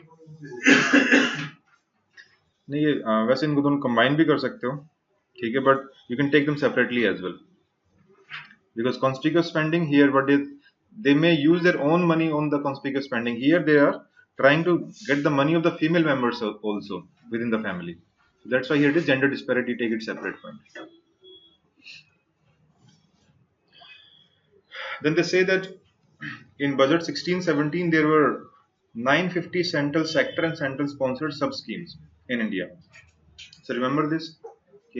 नहीं ये वैसे इनको दोनों combine भी कर सकते हो, ठीक है, but you can take them separately as well, because conspicuous spending here what they may use their own money on the conspicuous spending. Here they are trying to get the money of the female members also within the family. So that's why here it is gender disparity, take it separate point. Then they say that in budget 16-17 there were 950 central sector and central sponsored sub schemes in India. So remember this,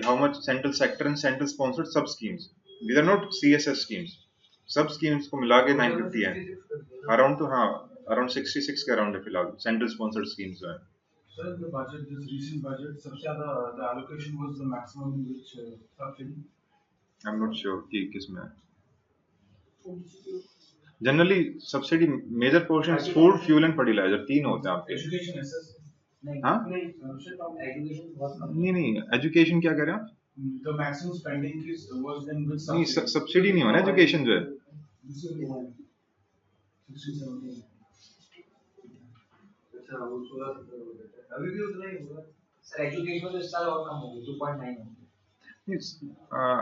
how much central sector and central sponsored sub schemes. These are not CSS schemes. Sub schemes को मिला के 950 हैं. Around तो हाँ around 66 के around है फिलहाल central sponsored schemes जो हैं. So in the budget, this recent budget, सबसे ज़्यादा the allocation was the maximum in which subsidy? I'm not sure कि किसमें है. Generally subsidy major portion is food, fuel and fertilizer, तीन होते हैं आपके. Education SS? हाँ? education बहुत कम नहीं education क्या कह रहे हैं आप? The maximum spending is was in which नहीं subsidy? सब्सिडी नहीं हो ना education जो है. अच्छा वो 16-17 हो जाता है अभी भी उतना ही होगा सर एजुकेशन तो इस साल और कम होगी 2.9 होगी Yes.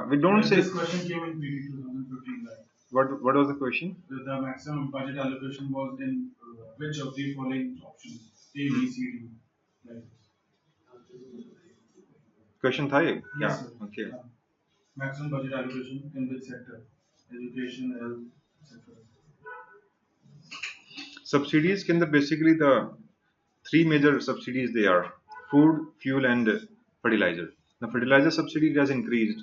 We don't say. This question came in PD 2015, right? What was the question? The maximum budget allocation was in which of the following options? A, B, C, D. Like this. Question था ये? Yes, Yeah. sir. Okay. Maximum budget allocation in which sector? Education, health, etc. Subsidies can the basically the three major subsidies they are food, fuel, and fertilizer. The fertilizer subsidy has increased.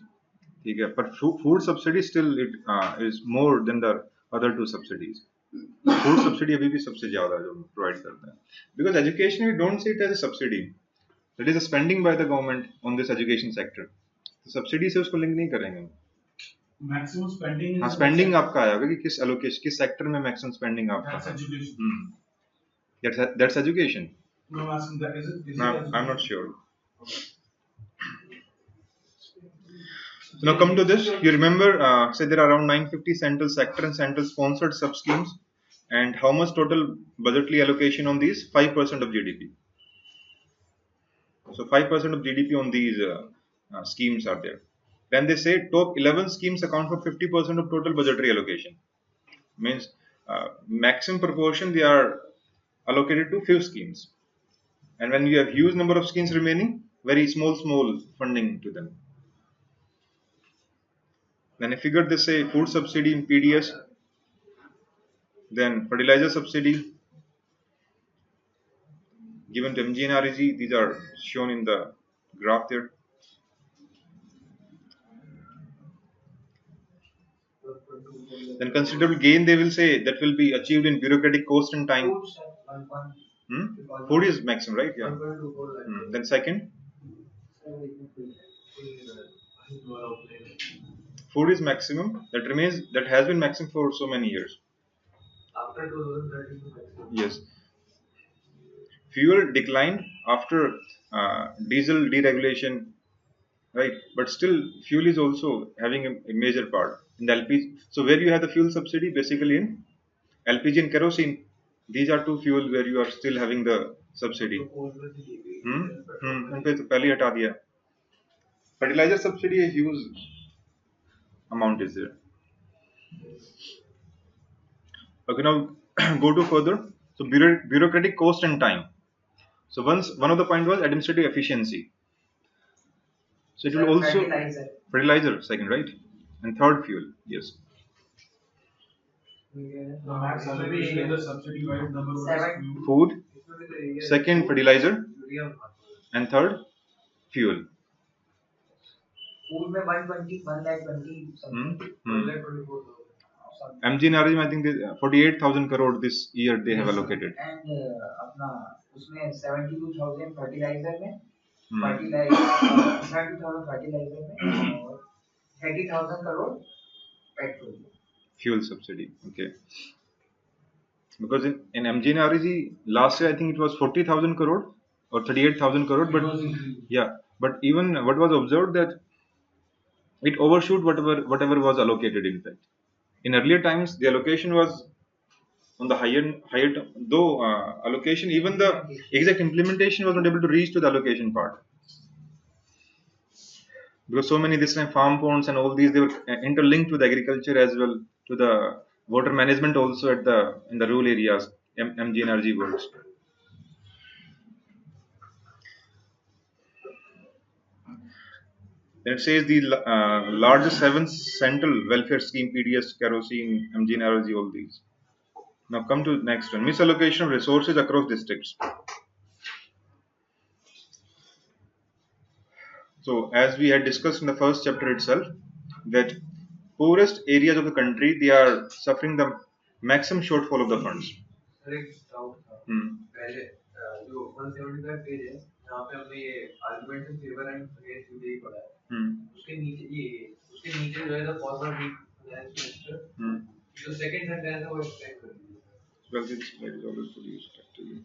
ठीक है, but food subsidy still it is more than the other two subsidies. Food subsidy अभी भी सबसे ज़्यादा जो provide करता है. Because education we don't see it as a subsidy. That is a spending by the government on this education sector. तो subsidy से उसको link नहीं करेंगे. Maximum spending is. हाँ, spending आपका आएगा कि किस allocation किस sector में maximum spending आपका. That's education. That's education. No, I'm asking that. Is it No, education? I'm not sure. So now come to this. You remember, say there are around 950 central sector and central sponsored sub schemes, and how much total budgetary allocation on these? 5% of GDP. So 5% of GDP on these schemes are there. Then they say top 11 schemes account for 50% of total budgetary allocation. Means maximum proportion they are allocated to few schemes. And when you have huge number of schemes remaining, very small funding to them. Then I figured they say food subsidy in PDS, then fertilizer subsidy given to MG and REG. These are shown in the graph there. Then considerable gain they will say that will be achieved in bureaucratic cost and time. Food is maximum, right? Yeah. Then second, food is maximum that remains that has been maximum for so many years. after 2013 maximum. Yes. Fuel declined after diesel deregulation, right? But still, fuel is also having a major part in the LPG. So where you have the fuel subsidy, basically in LPG and kerosene, these are two fuels where you are still having the subsidy. उनपे तो पहले ही हटा दिया. Fertilizer subsidy a huge amount is there. Okay, now go to further. So bureaucratic cost and time. So one of the point was administrative efficiency. So it will also fertilizer second, right? And third fuel, yes. The max allocation in the subsidy wise number was Food, second fertilizer, and third fuel. Food में 120, 120 something. MG and REG, I think 48,000 crore this year they have allocated. And अपना उसमें 72,000 fertilizer में, 72,000 fertilizer में और 30,000 crore petrol. Fuel subsidy, okay. Because in MG and REG last year I think it was 40,000 crore or 38,000 crore, but yeah, but even what was observed that it overshoot whatever was allocated in fact. In earlier times, the allocation was on the higher though allocation, even the exact implementation was not able to reach to the allocation part. Because so many this time farm ponds and all these, they were interlinked with agriculture as well, to the water management also at in the rural areas, MG and RG works. Then it says the largest 7 central welfare scheme, PDS, kerosene, MG and RG, all these. Now come to the next one, misallocation of resources across districts. So as we had discussed in the first chapter itself, that poorest areas of the country, they are suffering the maximum shortfall of the funds. Sir एक doubt था पहले जो 175 page है जहाँ पे हमने ये argument in favour and against UBI पढ़ा है उसके नीचे जो है the former weak finance minister जो सेकंड सेंटेंस है वो एक्सप्लेन कर दीजिए. Well, this slide is always produced actually.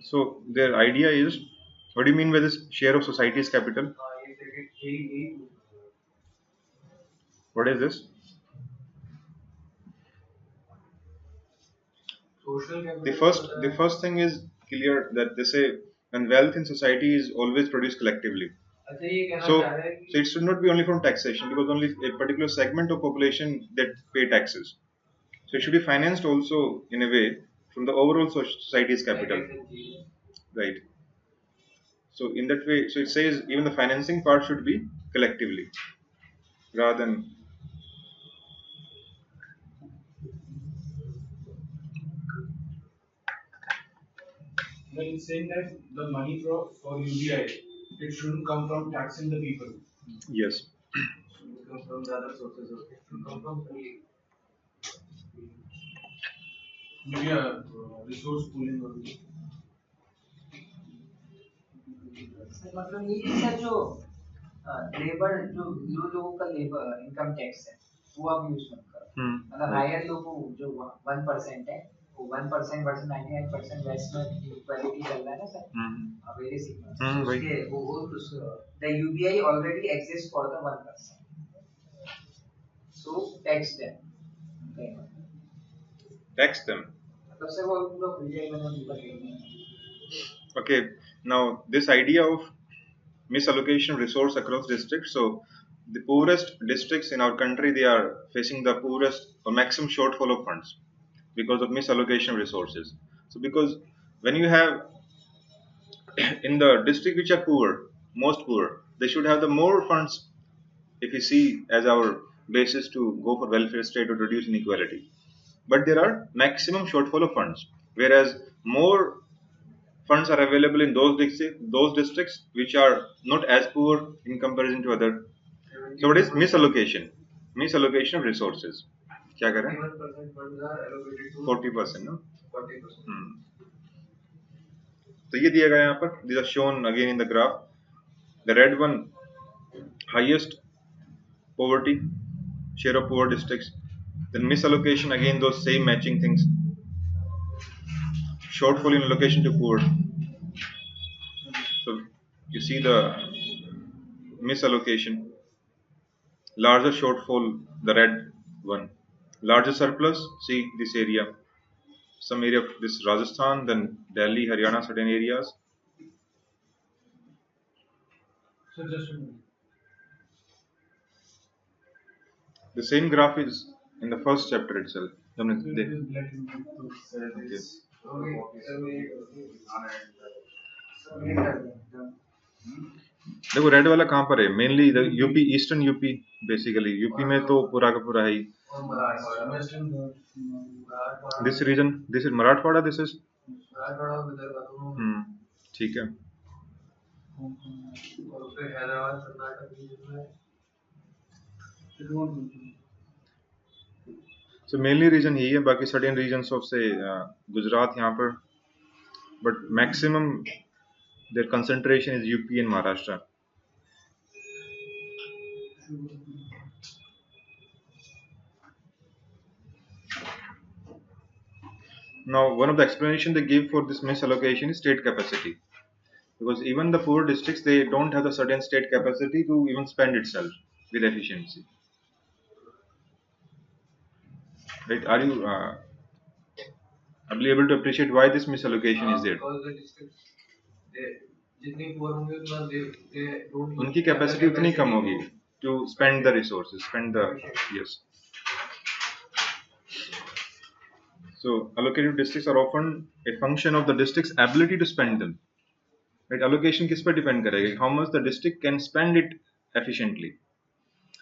So their idea is, what do you mean by this share of society's capital? What is this? Social capital. The first thing is clear that they say when wealth in society is always produced collectively. So it should not be only from taxation, because only a particular segment of population that pay taxes. So it should be financed also in a way from the overall society's capital, right? So in that way, so it says even the financing part should be collectively rather than. Well, it's saying that the money for UBI, it shouldn't come from taxing the people. Yes. It comes from the other sources. It should come from maybe a resource pooling or मतलब ये sir जो labour जो लोगों का labour income tax है वो आप use मत करो। मतलब हायर लोगों जो 1% है वो 1% वर्सेस 99% वेस्ट में इक्वालिटी चल रहा है ना सर, वेरी सिंपल। उसके वो the UBI already exist for the 1%, so tax them. Tax them. मतलब सर वो लोग यूबीआई में ऊपर। Okay, now this idea of misallocation of resource across districts. So the poorest districts in our country, they are facing the poorest or maximum shortfall of funds because of misallocation of resources. So because when you have in the district which are poor, most poor, they should have the more funds if you see as our basis to go for welfare state or reduce inequality. But there are maximum shortfall of funds, whereas more funds are available in those districts which are not as poor in comparison to other. So what is misallocation? Misallocation of resources. क्या करें? 40%, no? 40%. तो ये दिया गया यहाँ पर. These are shown again in the graph. The red one, highest poverty, share of poor districts. Then misallocation, again those same matching things. Shortfall in allocation to poor. So you see the misallocation. Larger shortfall, the red one. Larger surplus, see this area. Some area of this Rajasthan, then Delhi, Haryana, certain areas. So just the same graph is in the first chapter itself. देखो red वाला कहाँ पर है? Mainly UP, eastern UP, basically UP में तो पूरा का पूरा है ही. This region, this is Marathwada, this is ठीक है. सो मेनली रीजन यही है. बाकी सर्टेन रीजन्स ऑफ से गुजरात यहाँ पर, but maximum their concentration is UP and Maharashtra. Now, one of the explanation they give for this misallocation is state capacity, because even the poor districts, they don't have the certain state capacity to even spend itself with efficiency. Right? Are you able to appreciate why this misallocation is there? उनकी capacity उतनी कम होगी to spend the resources, spend the yes. So allocated districts are often a function of the district's ability to spend them. Right? Allocation किस पर depend करेगा? How much the district can spend it efficiently.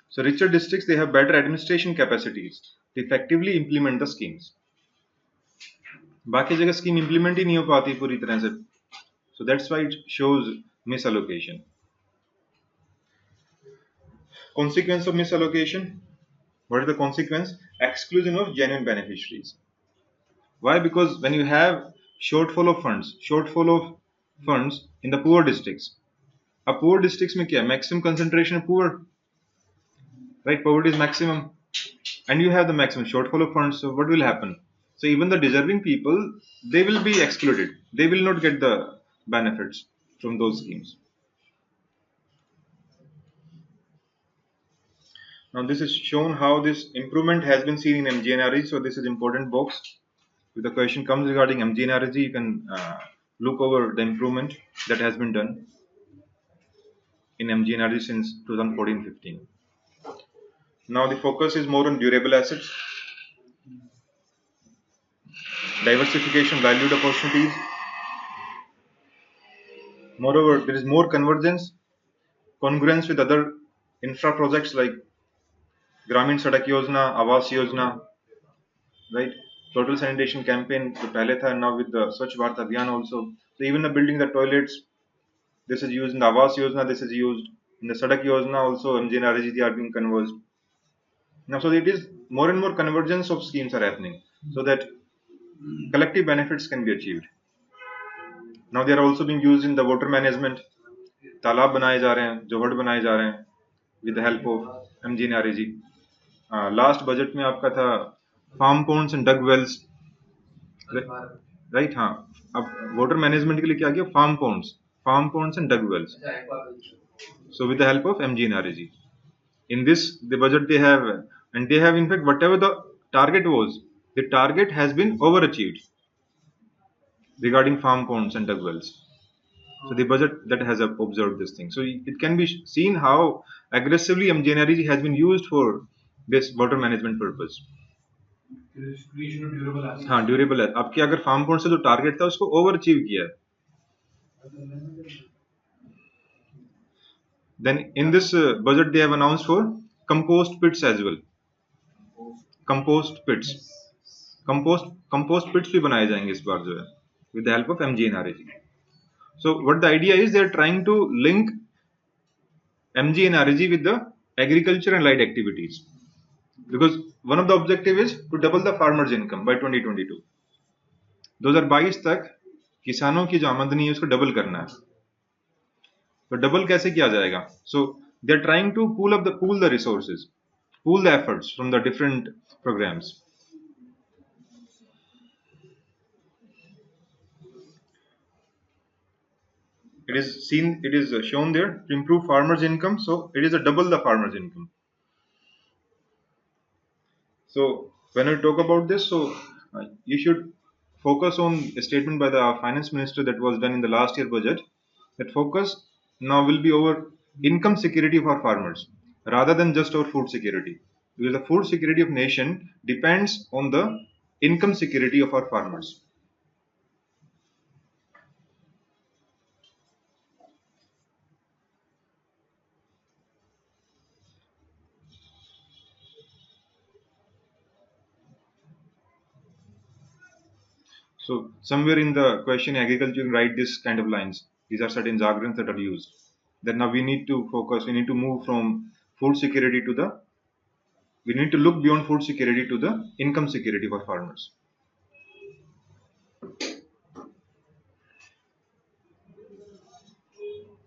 So richer districts, they have better administration capacities to effectively implement the schemes. बाकी जगह scheme implement ही नहीं हो पाती पूरी तरह से. So that's why it shows misallocation. Consequence of misallocation. What is the consequence? Exclusion of genuine beneficiaries. Why? Because when you have shortfall of funds in the poor districts. A poor districts में क्या? Maximum concentration of poor. Right? Poverty is maximum. And you have the maximum shortfall of funds. So what will happen? So even the deserving people, they will be excluded. They will not get the benefits from those schemes. Now this is shown how this improvement has been seen in MGNRE. So this is important box. If the question comes regarding MGNRE, you can look over the improvement that has been done in MGNRE since 2014-15. Now the focus is more on durable assets, diversification, valued opportunities. Moreover, there is more convergence, congruence with other infra projects like Gramin Sadak Yojana, Awas Yojana, right? Total sanitation campaign, the pehle tha, now with the Swachh Bharat Abhiyan also. So even the building the toilets, this is used in the Awas Yojana, this is used in the Sadak Yojana also. MGNREGT are being converged. Now, so it is more and more convergence of schemes are happening so that collective benefits can be achieved. Now they are also being used in the water management. तालाब बनाए जा रहे हैं, जोहड़ बनाए जा रहे हैं with the help of MGNREG. Last budget में आपका था farm ponds and dug wells, right? हाँ, अब वाटर मैनेजमेंट के लिए क्या किया? Farm ponds and dug wells. So with the help of MGNREG, in this the budget they have, and they have in fact whatever the target was, the target has been overachieved regarding farm ponds and dug wells. So the budget that has observed this thing. So it can be seen how aggressively MGNREG has been used for this water management purpose. Creation of durable assets. हाँ, durable है. आपके अगर farm pond से जो target था उसको over achieve किया है. Then in this budget they have announced for compost pits as well. Compost pits भी बनाए जाएंगे इस बार जो है with the help of MGNREG. So what the idea is, they are trying to link MGNREG with the agriculture and light activities, because one of the objective is to double the farmers income by 2022. 2022 तक किसानों की जो आमदनी है उसको double करना है. तो डबल कैसे किया जाएगा? So they are trying to pool the resources, pool the efforts from the different programs. It is shown there to improve farmers income. So it is a double the farmers income. So when we talk about this, so you should focus on a statement by the finance minister that was done in the last year budget, that focus now will be over income security for farmers rather than just our food security, because the food security of nation depends on the income security of our farmers. So somewhere in the question agriculture, you write this kind of lines. These are certain jargons that are used. That now we need to focus, we need to move from food security to the, we need to look beyond food security to the income security for farmers.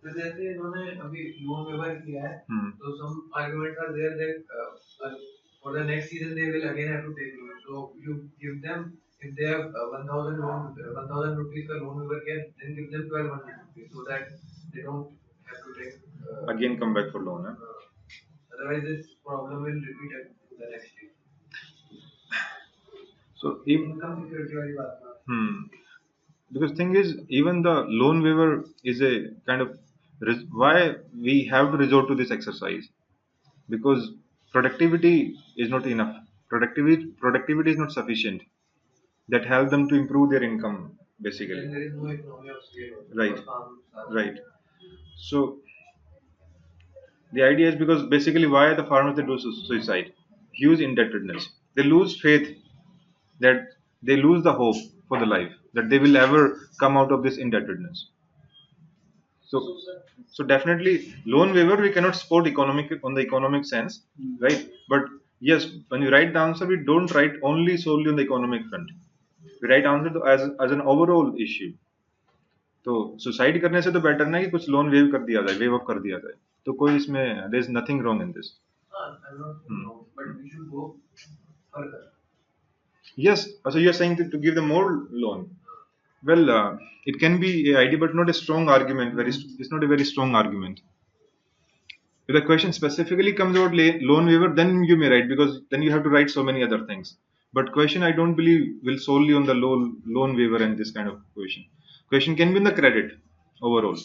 तो जैसे इन्होंने अभी loan waiver किया है, तो some arguments are there that for the next season they will again have to take loan. So you give them, if they have 1000 rupees का loan waiver किया, then give them 1200 rupees so that they don't have to take again come back for loan. Otherwise this problem will repeat in the next year. So income security वाली बात. Because thing is, even the loan waiver is a kind of why we have to resort to this exercise, because productivity is not enough. Productivity is not sufficient that help them to improve their income basically. And there is no economy of scale. Right. So the idea is, because basically why the farmers they do suicide? Huge indebtedness. They lose faith, that they lose the hope for the life, that they will ever come out of this indebtedness. So definitely loan waiver we cannot support on the economic sense, right? But yes, when we write the answer, we don't write only solely on the economic front. We write answer as an overall issue. तो suicide करने से तो better ना कि कुछ loan wave of कर दिया जाए. तो कोई इसमें there is nothing wrong in this. But we should go further. Yes, so you're saying to give them more loan. Well, it can be a idea, but not a strong argument. It's not a very strong argument. If the question specifically comes about loan waiver, then you may write, because then you have to write so many other things. But question, I don't believe, will solely on the loan waiver and this kind of question. Question can be in the credit overall.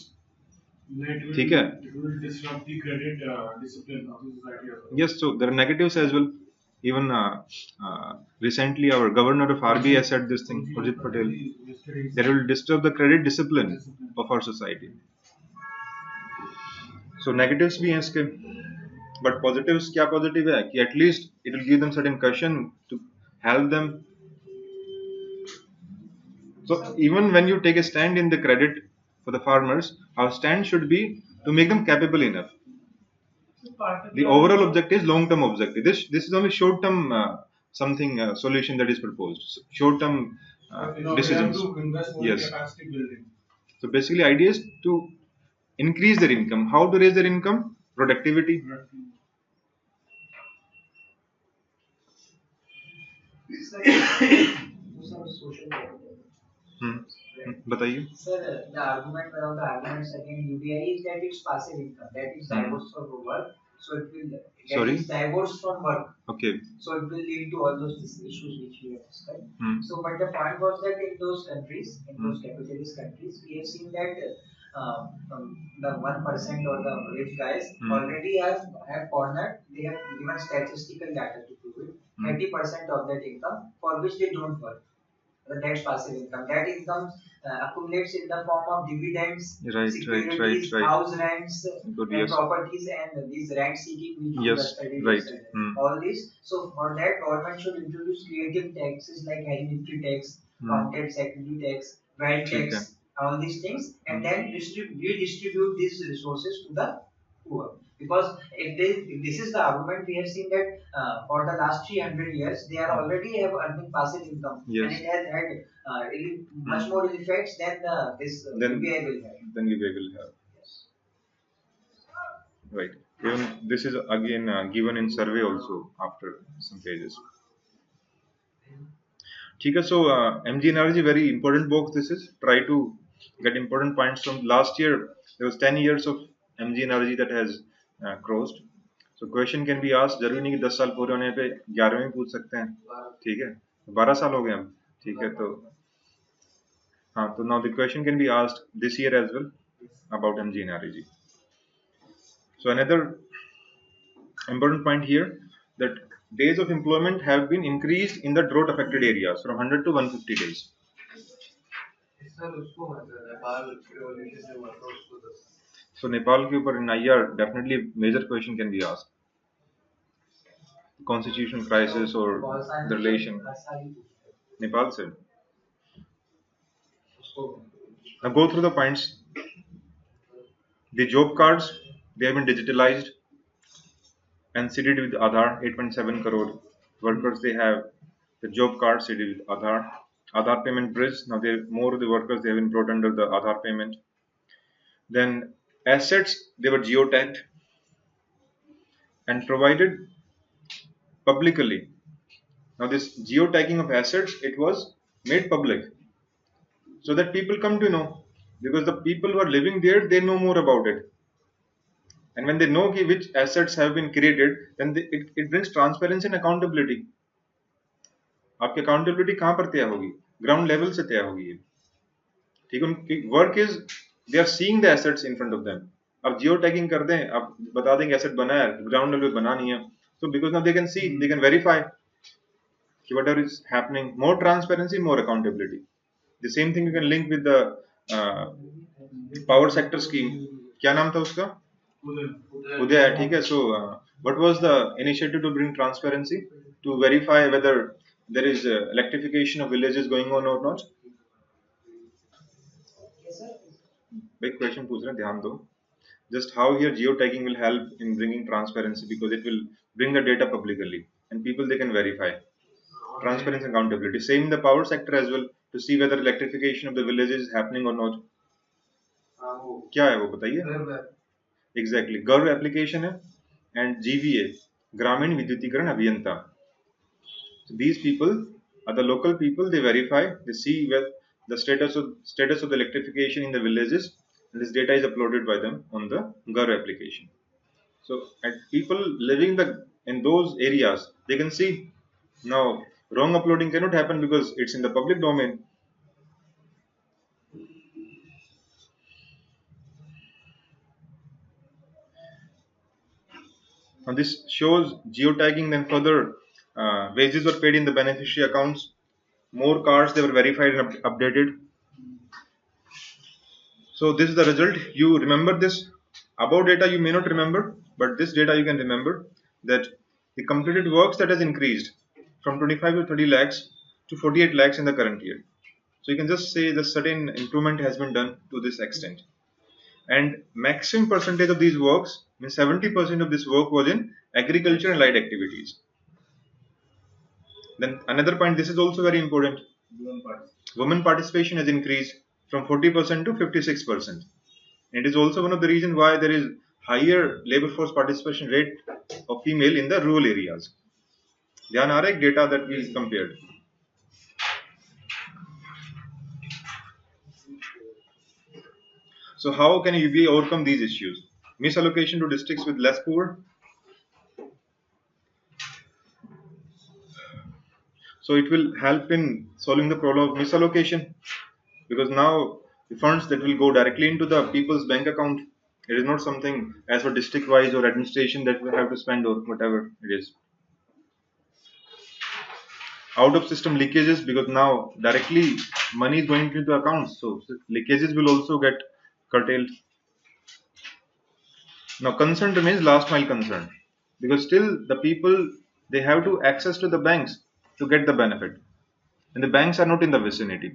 ठीक है? It will disrupt the credit discipline of the society as well. Yes, so there are negatives as well. Even recently, our governor of RBI said this thing, Urjit Patel. That will disturb the credit discipline of our society. So negatives भी हैं इसके, but positives क्या positive है कि at least it will give them certain cushion to help them. So even when you take a stand in the credit for the farmers, our stand should be to make them capable enough. The overall objective is long-term objective. This is only short-term solution that is proposed. Short-term decisions. Yes. Capacity building. So basically, idea is to increase their income. How to raise their income? Productivity. बताइए. Sir, the argument, one of the arguments against UBI is that it's passive income, that is divorced from work, so it will is divorced from work. Okay. So it will lead to all those issues which we have described. So, but the point was that in those countries, in those capitalist countries, we have seen that the 1% or the rich guys already have cornered. They have given statistical data to prove it. 30% of that income for which they don't work. That's passive income. That income accumulates in the form of dividends, securities, house rents, and properties, and these rent seeking which we have studied. All this. So for that, government should introduce creative taxes like hereditary tax, counted security tax, wealth tax, all these things, and then redistribute these resources to the poor. Because if this is the argument, we have seen that for the last 300 years, they are already have earning passive income, and it has had much more effects than this UBI will have. Then UBI will have. Right. Even this is again given in survey also after some pages. ठीक है, so MG Energy, very important box this is. Try to get important points from last year. There was 10 years of MG Energy that has crossed. So question can be asked. जरूरी नहीं कि 10 साल पूरे होने पे 11वें पूछ सकते हैं. ठीक है, 12 साल हो गए अब. ठीक है, तो हाँ, तो now the question can be asked this year as well about MG Energy. So another important point here, that days of employment have been increased in the drought affected areas from 100 to 150 days. So Nepal के ऊपर in IR definitely major question can be asked. Constitutional crisis or the relation. Nepal से. Now go through the points. The job cards, they have been digitalized and seeded with Aadhaar. 8.7 crore workers they have the job card seeded with Aadhaar. Aadhaar payment bridge. Now more of the workers they have been brought under the Aadhaar payment. Then assets, they were geotagged and provided publicly. Now this geotagging of assets, it was made public so that people come to know, because the people who are living there, they know more about it. And when they know which assets have been created, then it brings transparency and accountability. आपकी accountability कहाँ पर तय होगी? Ground level से तय होगी ये. ठीक है, उनकी work is they are seeing the assets in front of them. अब जियो टैगिंग कर दें, अब बता देंगे एसेट बना है, ग्राउंड लेवल पे बना नहीं है. So because now they can see, they can verify whatever is happening. More transparency, more accountability. The same thing you can link with the power sector scheme. क्या नाम था उसका? उदय. ठीक है. So what was the initiative to bring transparency, to verify whether there is electrification of villages going on or not? Big question पूछ रहे हैं, ध्यान दो. Just how here geotagging will help in bringing transparency, because it will bring the data publicly and people they can verify. Transparency and accountability. Same in the power sector as well, to see whether electrification of the villages is happening or not. क्या है वो बताइए? Exactly. गर्व application है and GVA, ग्रामीण विद्युतीकरण अभियंता. So these people Are the local people, they verify, they see where the status of the electrification in the villages, and this data is uploaded by them on the GOV application. So, and people living in those areas, they can see. Now, wrong uploading cannot happen because it's in the public domain. Now, this shows geotagging. Then further, wages were paid in the beneficiary accounts. More cards, they were verified and updated. So this is the result. You remember this above data, you may not remember, but this data you can remember, that the completed works that has increased from 25 to 30 lakhs to 48 lakhs in the current year. So you can just say the certain improvement has been done to this extent. And maximum percentage of these works, means 70% of this work was in agriculture and light activities. Then another point, this is also very important. Women participation has increased from 40% to 56%. It is also one of the reasons why there is higher labor force participation rate of female in the rural areas. ध्यान आ रहा है data that we compared. So how can UBI overcome these issues? Misallocation to districts with less poor. So it will help in solving the problem of misallocation, because now the funds that will go directly into the people's bank account, it is not something as for district wise or administration that we have to spend or whatever it is. Out of system leakages, because now directly money is going into the accounts, so leakages will also get curtailed. Now concern remains last mile concern, because still the people, they have to access to the banks to get the benefit, and the banks are not in the vicinity.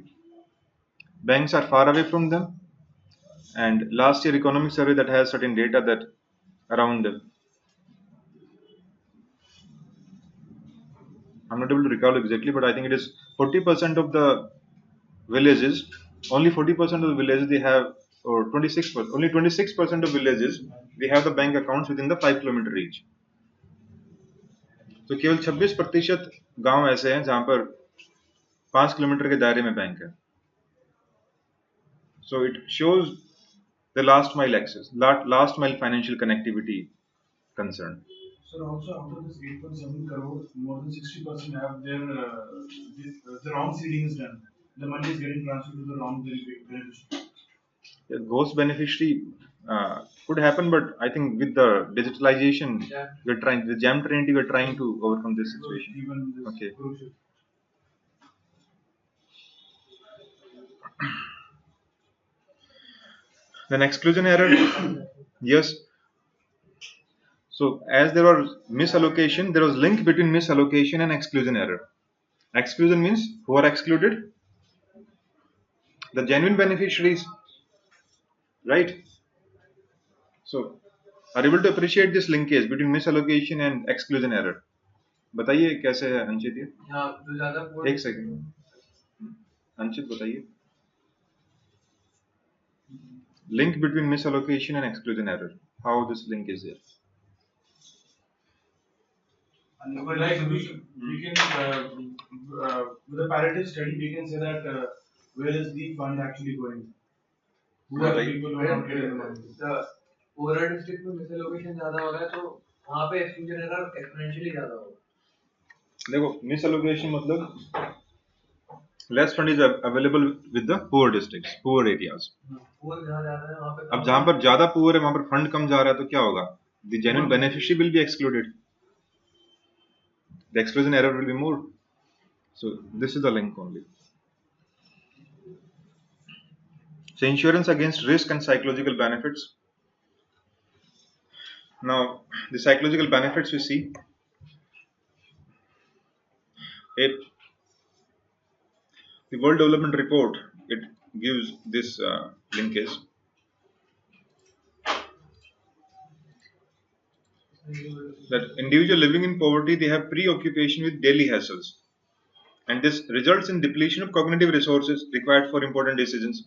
Banks are far away from them. And last year economic survey that has certain data that around, I'm not able to recall exactly, but I think it is 40% of the villages, only 40% of the villages they have, or 26%, only 26% of villages they have the bank accounts within the 5 kilometer reach. तो केवल 26% गांव ऐसे हैं जहां पर 5 kilometre के दायरे में बैंक है. So it shows the last mile access, last mile financial connectivity concern. So also out of this 8.7 crore, more than 60% have the wrong seeding is done. The money is getting transferred to the wrong beneficiary. The ghost beneficiary could happen, but I think with the digitalization, we're trying, the Jam Trinity, we're trying to overcome this situation. Okay. Then exclusion error. Yes. So as there was misallocation, there was link between misallocation and exclusion error. Exclusion means who are excluded? The genuine beneficiaries, right? So are able to appreciate this linkage between misallocation and exclusion error. बताइए कैसे है अंचित ये? एक second, Anchit बताइए. Link between misallocation and exclusion error. How this link is there? Like we can with a parity study we can say that where is the fund actually going? Who are the people who are not getting the money? The poorer district में misallocation ज़्यादा हो रहा है, तो वहाँ पे exclusion error exponentially ज़्यादा होगा. देखो misallocation मतलब less fund is available with the poor districts, poor areas. Poor जहाँ ज़्यादा है वहाँ पे. अब जहाँ पर ज़्यादा poor है वहाँ पर fund कम जा रहा है तो क्या होगा? The genuine beneficiary will be excluded. The exclusion error will be more. So this is the link only. So insurance against risk and psychological benefits. Now the psychological benefits we see. The World Development Report, it gives this linkage. That individual living in poverty, they have preoccupation with daily hassles, and this results in depletion of cognitive resources required for important decisions.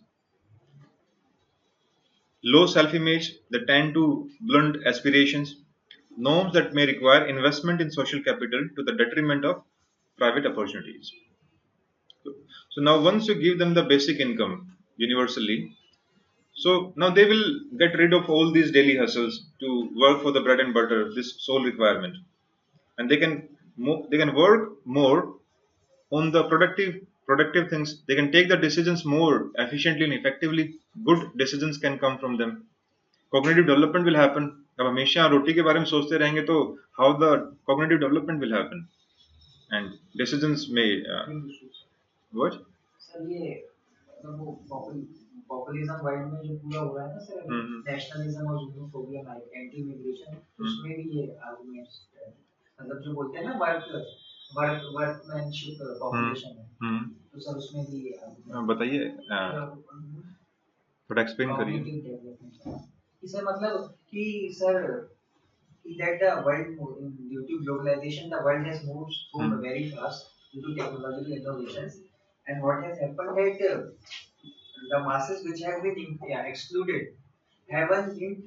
Low self-image that tend to blunt aspirations, norms that may require investment in social capital to the detriment of private opportunities. So now once you give them the basic income universally, so now they will get rid of all these daily hustles to work for the bread and butter, this sole requirement, and they can work more on the productive things. They can take the decisions more efficiently and effectively. Good decisions can come from them. Cognitive development will happen. अब हमेशा रोटी के बारे में सोचते रहेंगे तो how the cognitive development will happen and decisions may what sir ये मतलब वो पॉपुलिज्म वर्ल्ड में जो पूरा हो रहा है ना सर, नेशनलिज्म और यूनोफोबिया, एंटी इमिग्रेशन, उसमें भी ये आर्गुमेंट्स मतलब जो बोलते हैं ना वर्कमैनशिप पॉपुलेशन है, तो सर उसमें भी ये बताइए, थोड़ा एक्सप्लेन करिए कि सर मतलब कि sir that the world due to globalization the world has moved so very fast due to technological innovations, and what has happened that the masses which have been excluded haven't been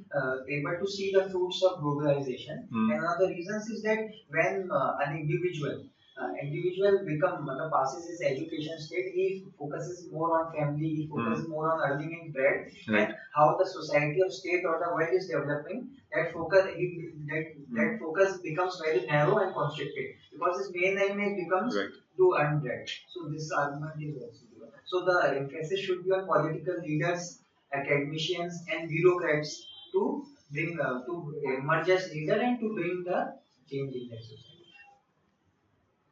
able to see the fruits of globalization. And one of the reasons is that when an individual passes his education state, he focuses more on family, he focuses more on earning his bread, and how the society or state or the world is developing, that focus becomes very narrow and constricted because his main aim becomes to earn bread. So this argument is also given. So the emphasis should be on political leaders, academicians and bureaucrats to bring to emerge as leader and to bring the change in that society.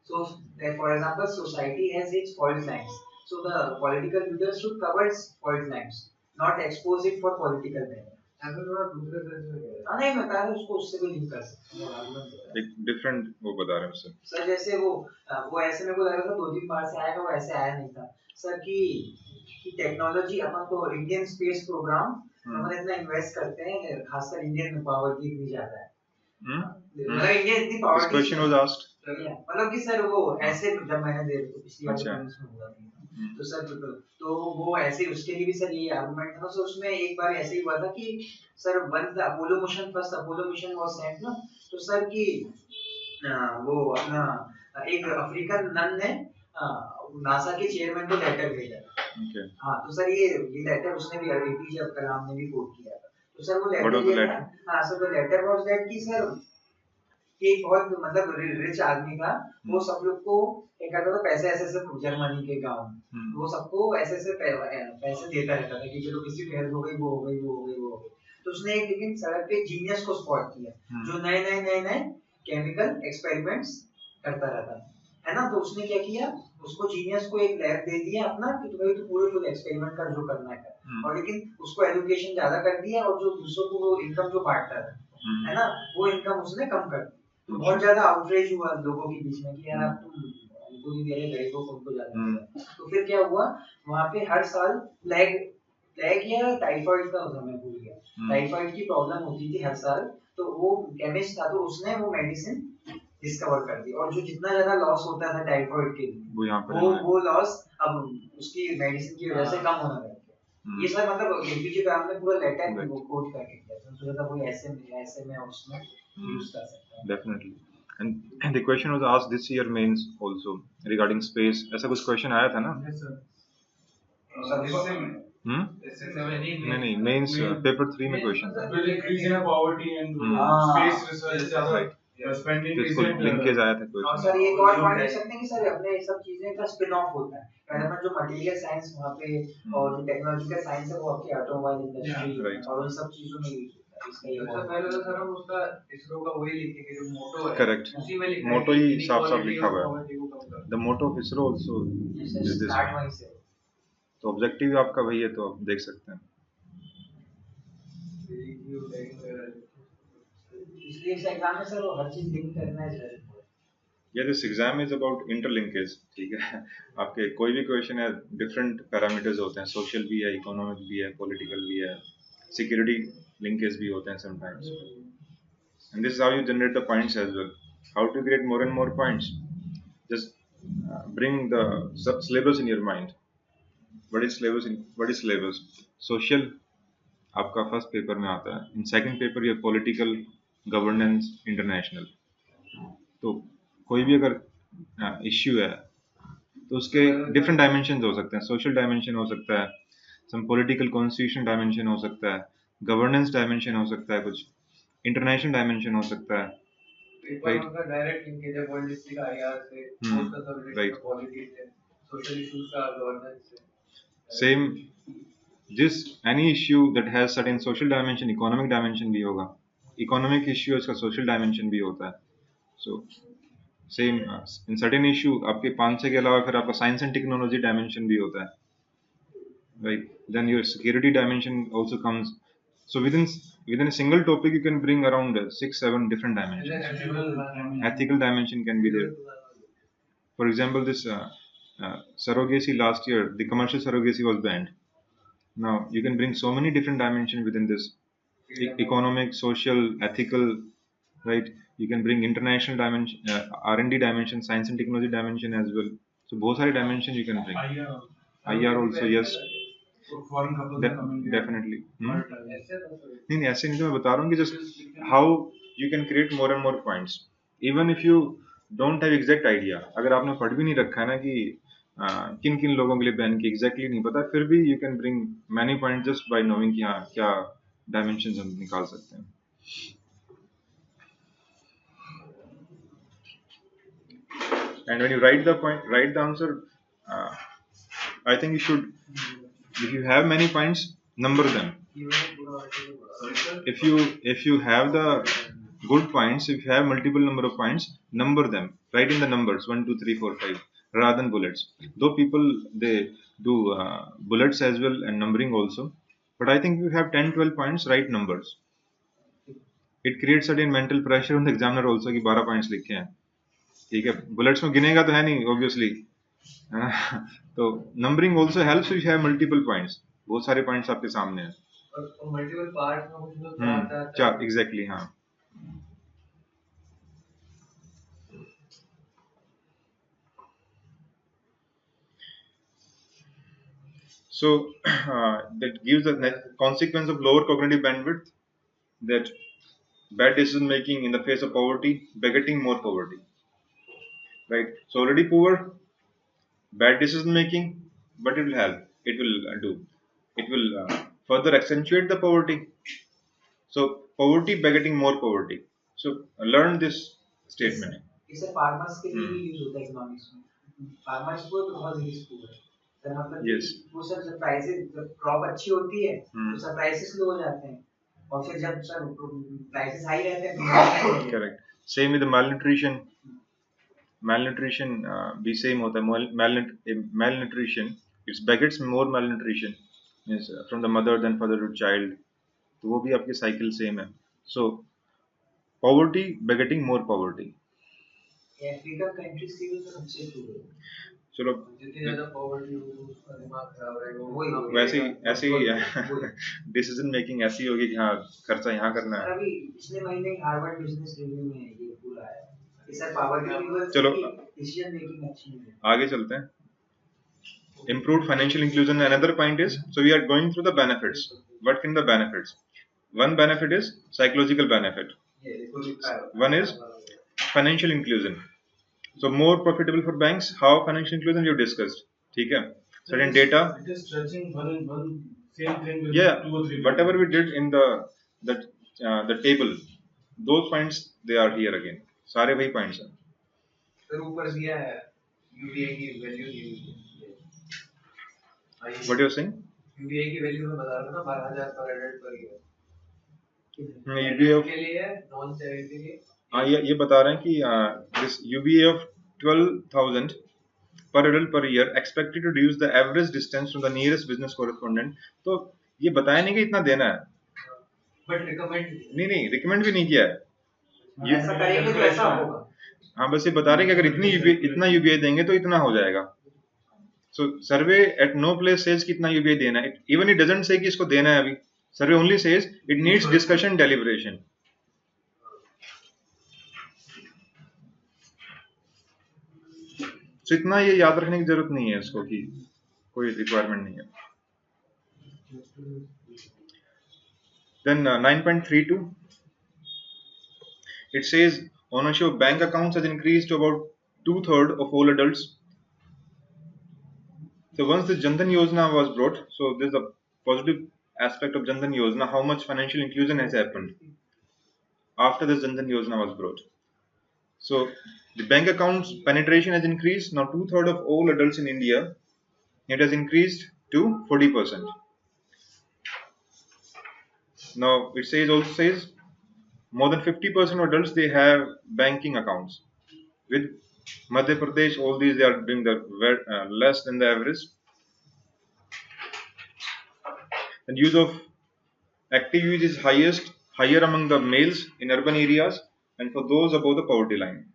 So that for example society has its fault lines, so the political leaders should cover its fault lines, not expose it for political benefit. अगर थोड़ा दूसरे तरह से नहीं बता रहा उसको उससे भी लिंक कर सकते हैं, एक डिफरेंट वो बता रहे हैं सर जैसे वो ऐसे मेरे को लग रहा था 2-3 बार से आएगा, वो ऐसे आया नहीं था सर कि टेक्नोलॉजी अपन तो इंडियन स्पेस प्रोग्राम अपन इतना इन्वेस्ट करते हैं, खासकर इंडियन पावर की इतनी ज्यादा है, मतलब इंडिया इतनी पावर क्वेश्चन वाज आस्क्ड मतलब कि सर वो ऐसे जब मैंने देखा तो पिछली बार में हुआ था तो सर तो वो ऐसे उसके लिए भी सर ये आर्गुमेंट था, सर उसमें एक बार ऐसे ही हुआ था कि sir one the Apollo mission, first Apollo mission was sent ना, तो सर की वो अपना एक अफ्रीकन नन ने नासा के चेयरमैन को लेटर भेजा था। हाँ तो सर ये लेटर उसने भी एपीजे अब्दुल कलाम ने भी कोट किया था, तो सर वो लेटर हाँ sir the letter was that कि सर एक बहुत मतलब रिच आदमी था, वो सब लोग को एक करता था पैसे ऐसे ऐसे जर्मनी के गांव में, वो सबको ऐसे ऐसे पैसे देता रहता था कि चलो किसी की हेल्प हो गई वो हो गई वो हो गई वो हो गई, तो उसने एक लेकिन सड़क पे जीनियस को स्पॉट किया जो नए केमिकल एक्सपेरिमेंट्स करता रहता है ना, तो उसने क्या किया उसको जीनियस को एक लैब दे दिया अपना कि तो भाई तू पूरे फुल एक्सपेरिमेंट कर जो करना है कर, और लेकिन उसको एजुकेशन ज्यादा कर दिया और जो दूसरों को वो इनकम जो बांटता था है ना वो इनकम उसने कम कर दी, तो बहुत ज्यादा आउटरीच हुआ लोगों के बीच में कि यार आप तुम उनको नहीं दे रहे गरीबों को उनको ज्यादा, तो फिर क्या हुआ वहाँ पे हर साल प्लेग या टाइफाइड का होता मैं भूल गया, टाइफाइड की प्रॉब्लम होती थी हर साल, तो वो केमिस्ट था तो उसने वो मेडिसिन डिस्कवर कर दी, और जो जितना ज्यादा लॉस होता था टाइफाइड के लिए वो लॉस अब उसकी मेडिसिन की वजह से कम होने लगा। ये सब मतलब एपीजे कलाम ने पूरा लेटर वो कोट करके किया था, तो मतलब वो ऐसे में उसमें यूज कर सकता है definitely. and the question was asked this year mains also regarding space, ऐसा कुछ क्वेश्चन आया था ना? नहीं मेंस पेपर 3 में क्वेश्चन था, will increase in poverty and space research ज्यादा स्पेंडिंग इसको लिंकेज आया था क्वेश्चन। सर ये और पॉइंट देख सकते हैं कि सर अपने सब चीजें का स्पिन ऑफ होता है, पहले पर जो मटेरियल साइंस वहाँ पे और जो टेक्नोलॉजिकल साइंस है वो आपकी ऑटोमोबाइल इंडस्ट्री और उन सब चीजों में यूज होता है, इसका ये सबसे पहले तो सर हम उसका इसरो का वही लिखेंगे जो मोटो है, करेक्ट उसी में लिखा है मोटो ही साफ लिखा हुआ है, the motto of ISRO also is this, तो ऑब्जेक्टिव आपका वही है तो आप देख सकते हैं। इसलिए इस एग्जाम में सर वो हर चीज लिंक करना है। Yeah, this exam is about interlinkage, ठीक है। आपके कोई भी क्वेश्चन है डिफरेंट पैरामीटर्स होते हैं, सोशल भी है, इकोनॉमिक भी है, पॉलिटिकल भी है, सिक्योरिटी लिंकेज भी होते हैं sometimes, and this is how you generate the points as well. How to create more and more points, just bring the syllabus in your mind. What is syllabus? Social आपका first paper में आता है, in second paper ये political governance international, तो कोई भी अगर issue है तो उसके डिफरेंट डायमेंशन हो सकते हैं. सोशल डायमेंशन हो सकता है, सम पॉलिटिकल कॉन्स्टिट्यूशन डायमेंशन हो सकता है, गवर्नेंस डायमेंशन हो सकता है, कुछ इंटरनेशनल डायमेंशन हो सकता है. पेपर उनका डायरेक्ट लिंकेज है पॉलिटिक्स का आईआर से, पोस्ट कंसोलिडेशन का पॉलिटिक्स है, सोशल इश्यूज का गवर्नेंस से. Same, this any issue that has certain social dimension, economic dimension भी होगा. Economic issue उसका social dimension भी होता है. So same in certain issue आपके 500 के अलावा फिर आपका science and technology dimension भी होता है. Right, then your security dimension also comes. So within a single topic you can bring around 6-7 different dimensions. Ethical dimension can be there. For example, this surrogacy last year, the commercial surrogacy was banned. Now you can bring so many different dimensions within this: economic, social, ethical, right? You can bring international dimension, R&D dimension, science and technology dimension as well. So both are dimensions you can bring. IR also, yes. Definitely. नहीं ऐसे नहीं, तो मैं बता रहा हूँ कि just how you can create more and more points. Even if you don't have exact idea, अगर आपने पढ़ भी नहीं रखा है ना कि किन किन लोगों के लिए बैन की exactly नहीं पता, फिर भी you can bring many points just by knowing कि हाँ क्या dimensions हम निकाल सकते हैं. And when you write the answer, I think you should, if you have many points, number them. If you have the good points, if you have multiple number of points, number them. Write in the numbers 1, 2, 3, 4, 5 rather than bullets. Though people they do bullets as well and numbering also, but I think if you have 10, 12 points, write numbers. It creates certain mental pressure on the examiner also कि 12 points लिखे हैं. ठीक है, bullets में गिनेगा तो है नहीं obviously, है ना. तो numbering also helps if you have multiple points. बहुत सारे पॉइंट्स आपके सामने हैं और मल्टीपल पार्ट्स में कुछ तो चार एग्जैक्टली. हाँ, so that gives the consequence of lower cognitive bandwidth, that bad decision making in the face of poverty, begetting more poverty. Right, so already poor, bad decision making, but it will help. It will further accentuate the poverty. So poverty begetting more poverty. So learn this statement. इसे farmers के लिए भी use होता है economics में. Farmers को बहुत risk है सर, मतलब Yes. वो सब प्राइसेस, क्रॉप अच्छी होती है तो सब प्राइसेस लो हो जाते हैं, और फिर जब सर प्राइसेस हाई रहते हैं. Correct. Same with the malnutrition. Malnutrition भी same होता है. Malnutrition, it begets more malnutrition, means from the mother than father to child. तो वो भी आपकी साइकिल सेम है. So poverty begetting more poverty. African countries की भी तो सबसे शुरू है. चलो जितनी ज्यादा पॉवर्टी होगी उसका दिमाग खराब रहेगा. वैसे ऐसे ही डिसीजन मेकिंग ऐसी होगी कि हाँ खर्चा यहाँ करना है. अभी पिछले महीने हार्वर्ड बिजनेस रिव्यू में ये पूरा आया. सर पॉवर्टी, चलो डिसीजन मेकिंग अच्छी नहीं है. आगे चलते हैं. Improved financial inclusion. Another point is, so we are going through the benefits. What can the benefits? One benefit is psychological benefit. One is financial inclusion. So more profitable for banks. How financial inclusion we have discussed. ठीक है. Certain data. It is stretching one same thing with Yeah. 2 or 3. Whatever we did in the table, those points they are here again. सारे वही points हैं. फिर ऊपर दिया है UBI की वैल्यू दी हुई है. What you are saying? UBI की वैल्यू में बता रहा था ना 12,000 पर एडल्ट पर ईयर. UBI के लिए नॉन सैलरी के लिए. हाँ, ये बता रहे हैं कि this UBI of 12,000 per adult per year expected to reduce the average distance from the nearest business correspondent. तो ये बताया नहीं कि इतना देना है. बट रिकमेंड नहीं रिकमेंड भी नहीं किया है. ऐसा करेंगे तो ऐसा होगा. हाँ, बस ये बता रहे हैं कि अगर इतना UBI देंगे तो इतना हो जाएगा. So survey at no place says कि इतना UBI देना है. Even it doesn't say कि इसको देना है अभी. Survey only says it needs discussion, deliberation. So इतना ये याद रखने की जरूरत नहीं है इसको कि कोई रिक्वायरमेंट नहीं है. Then 9.32, it says ownership of bank accounts has increased to about 2/3 of all adults. So once the Jan Dhan Yojana was brought, so there's a positive aspect of Jan Dhan Yojana, how much financial inclusion has happened after the Jan Dhan Yojana was brought. So the bank accounts penetration has increased. Now 2/3 of all adults in India, it has increased to 40%. Now it says more than 50% of adults they have banking accounts. With Madhya Pradesh, all these they are doing the less than the average. And use of active use is higher among the males in urban areas and for those above the poverty line.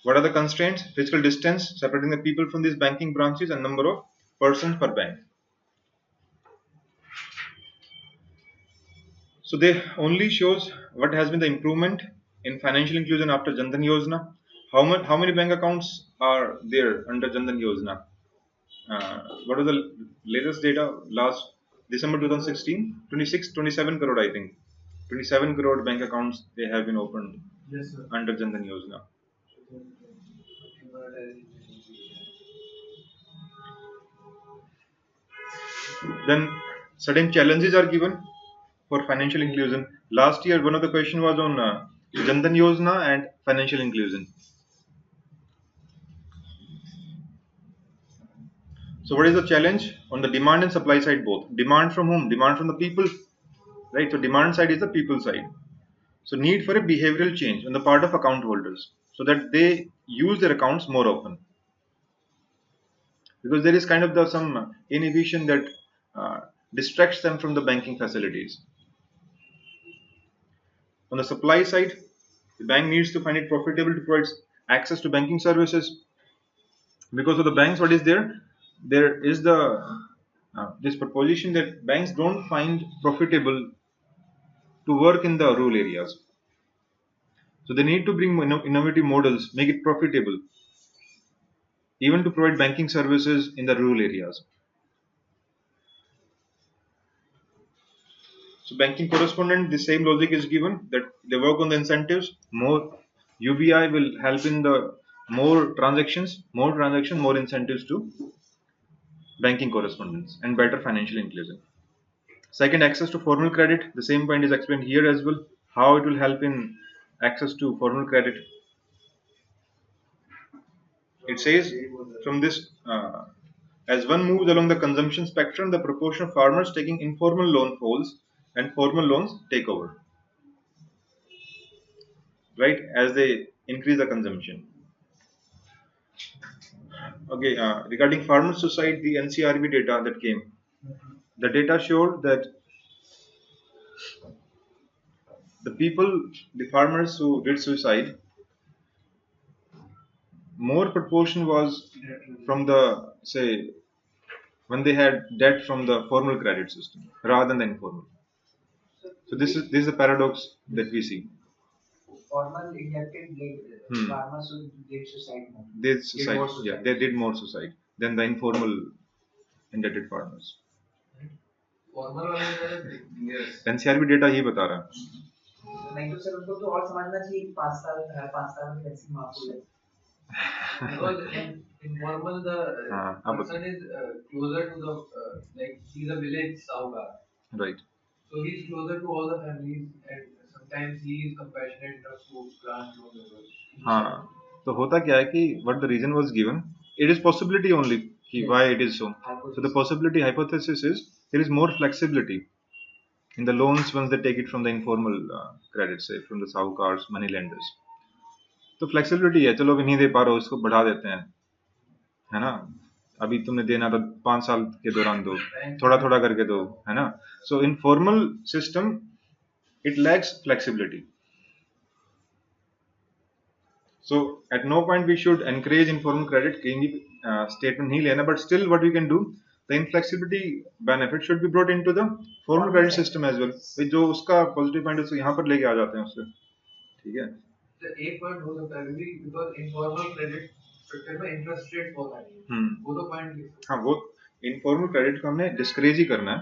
What are the constraints? Physical distance separating the people from these banking branches and number of persons per bank. So they only shows what has been the improvement in financial inclusion after Jan Dhan Yojana. How many bank accounts are there under Jan Dhan Yojana? What was the latest data? Last December 2016, 27 crore I think. 27 crore bank accounts they have been opened under Jan Dhan Yojana. Then certain challenges are given for financial inclusion. Last year, one of the question was on Jan Dhan Yojana and financial inclusion. So what is the challenge on the demand and supply side both? Demand from whom? Demand from the people, right? So demand side is the people side. So need for a behavioral change on the part of account holders so that they use their accounts more often. Because there is kind of some inhibition that distracts them from the banking facilities. On the supply side, the bank needs to find it profitable to provide access to banking services. Because of the banks, what is there? There is this proposition that banks don't find profitable to work in the rural areas. So they need to bring innovative models, make it profitable, even to provide banking services in the rural areas. So banking correspondent, the same logic is given that they work on the incentives. More UBI will help in the more transactions, more incentives to banking correspondents and better financial inclusion. Second, access to formal credit. The same point is explained here as well. How it will help in access to formal credit. It says from this, as one moves along the consumption spectrum, the proportion of farmers taking informal loan falls and formal loans take over. Right, as they increase the consumption. Okay, regarding farmer suicide, the NCRB data that came, the data showed that the farmers who did suicide, more proportion was from the, say, when they had debt from the formal credit system rather than the informal. So this is a paradox that we see. Formal indebted farmers who did suicide more. They did more suicide than the informal indebted farmers. Formal वाले yes. NCRB data ही बता रहा है. नहीं तो sir उनको तो और समझना चाहिए कि 5 साल में कैसे माफ हो जाए. Because in informal the person is closer to the like he's a village saukar. Right. So he's closer to all the families and sometimes he is compassionate enough to grant loans. हाँ, तो होता क्या है कि what the reason was given, it is possibility only कि why it is so. So the possibility hypothesis is there is more flexibility in the loans once they take it from the informal credit, say from the saukars, money lenders. तो flexibility है, चलो अभी नहीं दे पा रहे हो उसको बढ़ा देते हैं, है ना, अभी तुमने देना तो 5 साल के दौरान दो, थोड़ा थोड़ा करके दो, है ना. So informal system it lacks flexibility. So at no point we should encourage informal credit. कहीं भी statement नहीं लेना, but still what we can do, the inflexibility benefit should be brought into the formal credit system as well. जो उसका positive point है उसको यहाँ पर लेके आ जाते हैं उससे, ठीक है. The एक point हो सकता है भी because informal credit structure में interest rate बहुत हाई है. वो तो point ले. हाँ, वो informal credit को हमने discourage ही करना है.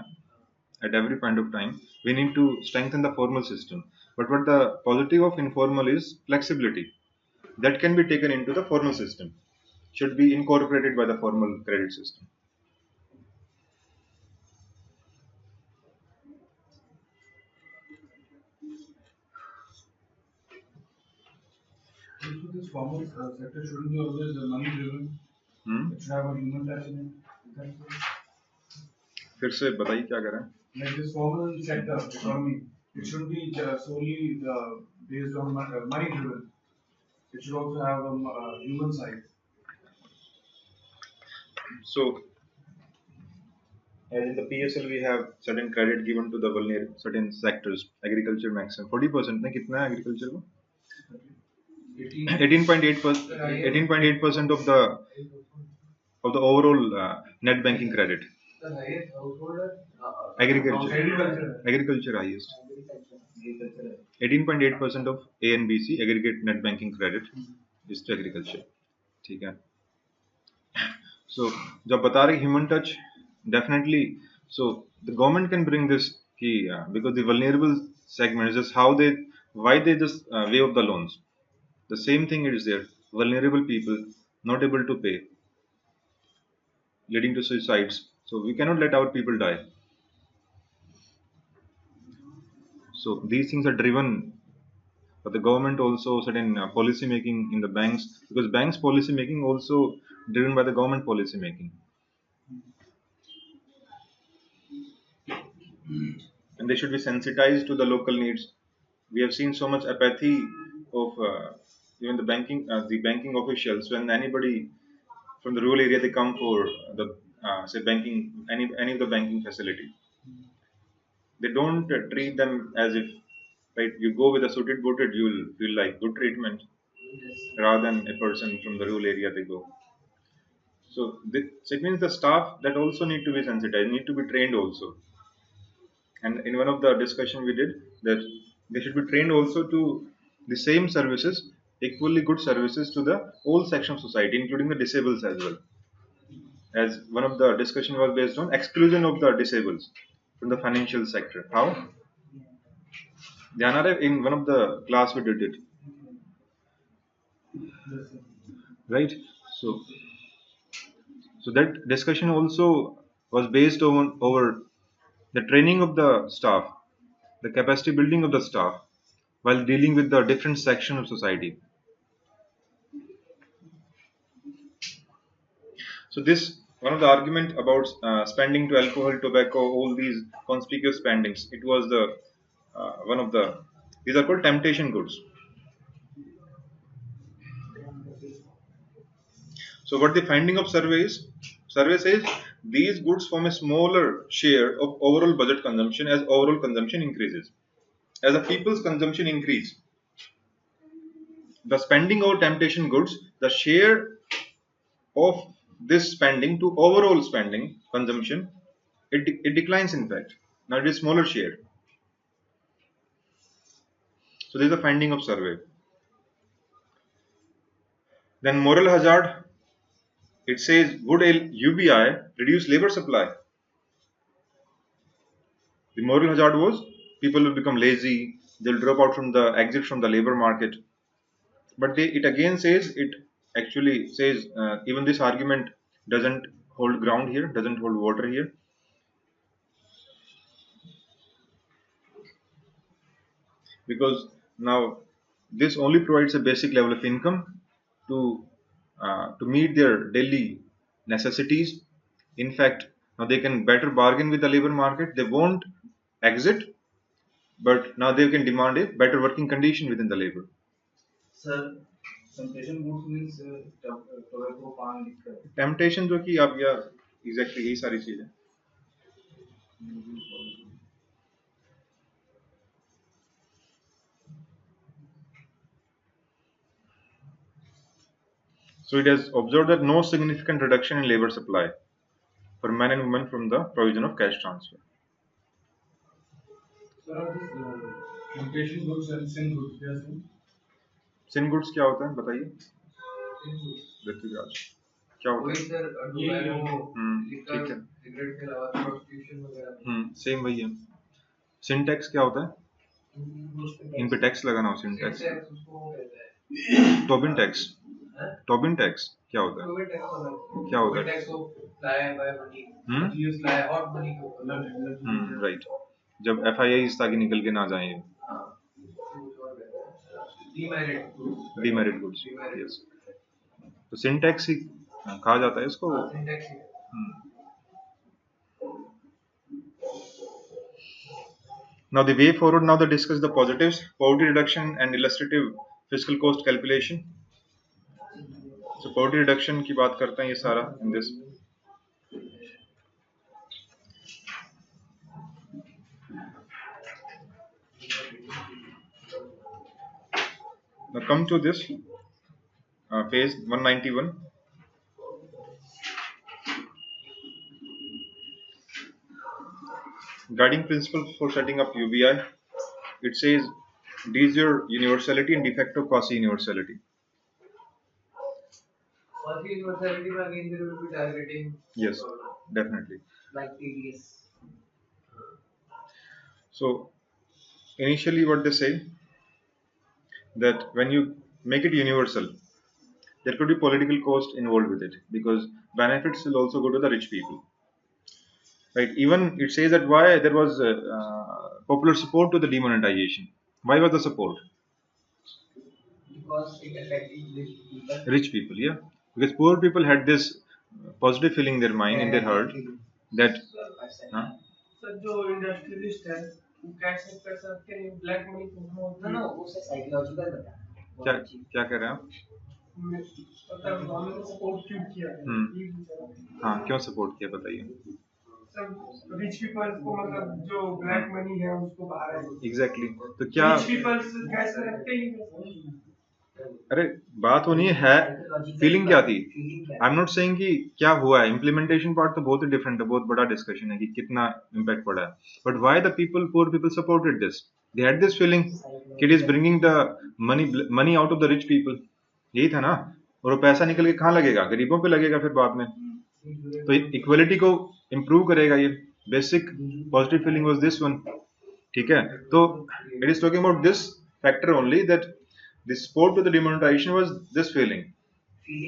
At every point of time, we need to strengthen the formal system. But what the positive of informal is flexibility that can be taken into the formal system. should be incorporated by the formal credit system. Also, this formal sector shouldn't be always money driven. It should have a human touch in it. फिर से बताइए क्या कह रहे हैं? Like this formal sector economy, it shouldn't be solely based on money driven. It should also have a human side. So, as in the PSL, we have certain credit given to the vulnerable certain sectors. Agriculture maximum 40%. ना कितना है agriculture को? 18.8%. 18.8% of the overall net banking credit. Agriculture highest. 18.8% of A and BC aggregate net banking credit is to agriculture. ठीक है. So जब बता रहे human touch, definitely. So the government can bring this key because the vulnerable segments is why they just waive the loans. The same thing is there. Vulnerable people not able to pay, leading to suicides. So we cannot let our people die. So these things are driven, but the government also certain policy making in the banks, because banks policy making also driven by the government policy making. And they should be sensitized to the local needs. We have seen so much apathy of even the banking officials. When anybody from the rural area they come for the say banking any of the banking facility, they don't treat them as if right you go with a suited booted you'll feel like good treatment rather than a person from the rural area they go. So it means the staff that also need to be sensitized, need to be trained also. And in one of the discussion we did that they should be trained also to the same services, equally good services to the whole section of society, including the disabled as well. As one of the discussion was based on exclusion of the disabled from the financial sector. How? Dhanare, in one of the class we did it. Right? So that discussion also was based over the training of the staff, the capacity building of the staff while dealing with the different section of society. So this one of the argument about spending to alcohol, tobacco, all these conspicuous spendings. It was the one of the these are called temptation goods. So what the finding of survey says these goods form a smaller share of overall budget consumption as overall consumption increases. As the people's consumption increase, the spending of temptation goods, the share of this spending to overall spending consumption, it declines in fact. Now it is smaller share. So this is the finding of survey. Then moral hazard, it says would a UBI reduce labor supply? The moral hazard was people will become lazy, they'll drop out from the exit from the labor market. But it again says, it actually says even this argument doesn't hold ground here, doesn't hold water here. Because now this only provides a basic level of income to meet their daily necessities. In fact, now they can better bargain with the labor market. They won't exit, but now they can demand a better working condition within the labor. Sir, temptation goods means tobacco, pan, liquor. Temptation जो कि आप या exactly यही सारी चीजें. So it has observed that no significant reduction in labor supply for men and women from the provision of cash transfer. Sir, this temptation goods and sin goods, they are same? Sin goods क्या होता है बताइए? ऋतुराज क्या होता है? ठीक है. Cigarette के अलावा प्रोस्टिट्यूशन वगैरह. सेम वही है. सिन टैक्स क्या होता है? इन पे टैक्स लगाना हो. Sin tax. Tobin tax. Tobin tax क्या होता है? टोबिन टैक्स होता है, क्या होता टोबिन है? टैक्स को fly bye money use fly hot money को राइट, जब FIIs ताकि निकल के ना जाए, डीमेरिट गुड्स, यस, तो सिंटैक्स ही कहा जाता है इसको। Syntax he Now the way forward, now they discuss the positives, poverty reduction and illustrative fiscal cost calculation. So poverty reduction की बात करते हैं ये सारा in this. Now come to this page 191. Guiding principle for setting up UBI. It says de jure universality and de facto quasi universality. quasi universality में again there will be targeting. Yes, definitely. Like TDS. So initially what they say that when you make it universal, there could be political cost involved with it because benefits will also go to the rich people. Right? Even it says that why there was popular support to the demonetization. Why was the support? Because it affected rich people. Rich people, yeah. Because poor people had this positive feeling in their mind, in their heart, that sir जो industrialist है वो कैसे कर सकते हैं black money को? No, उसे psychological बता। क्या क्या कह रहे हैं आप? मतलब हमने सपोर्ट क्यों किया है? हाँ, क्यों सपोर्ट किया बताइए? सब रिच पीपल को मतलब जो ब्लैक मनी है उसको बाहर है। एग्जैक्टली, तो क्या रिच पीपल कैसे रखते हैं? अरे बात वो नहीं है, फीलिंग क्या थी? आई एम नॉट सेइंग कि क्या हुआ है, इम्प्लीमेंटेशन पार्ट तो बहुत ही डिफरेंट है, बहुत बड़ा डिस्कशन है कि कितना इम्पैक्ट पड़ा है, but why the people, poor people supported this? They had this feeling कि it is bringing the money out of the rich people, यही था ना, और वो पैसा निकल के कहाँ लगेगा? गरीबों पे लगेगा फिर बाद में, तो इक्वलिटी को इम्प्रूव करेगा ये। Basic positive feeling was this one, ठीक है? तो it is talking about this factor only, that the support to the demonetization was this feeling.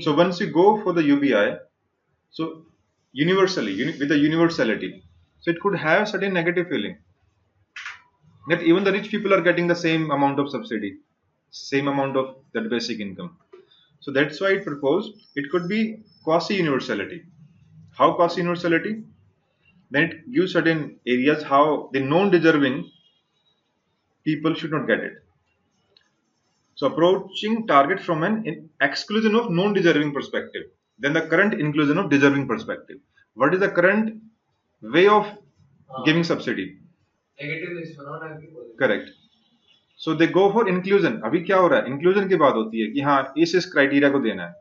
So once you go for the UBI, so universally, with the universality, so it could have certain negative feeling that even the rich people are getting the same amount of subsidy, same amount of that basic income. So that's why it proposed it could be quasi universality. How quasi universality? Then it gives certain areas how the non-deserving people should not get it. So approaching target from an exclusion of non-deserving perspective, then the current inclusion of deserving perspective. What is the current way of giving subsidy? Negative list बनाना है कि positive. Correct. So they go for inclusion. अभी क्या हो रहा है? Inclusion की बात होती है कि हाँ इस क्राइटेरिया को देना है.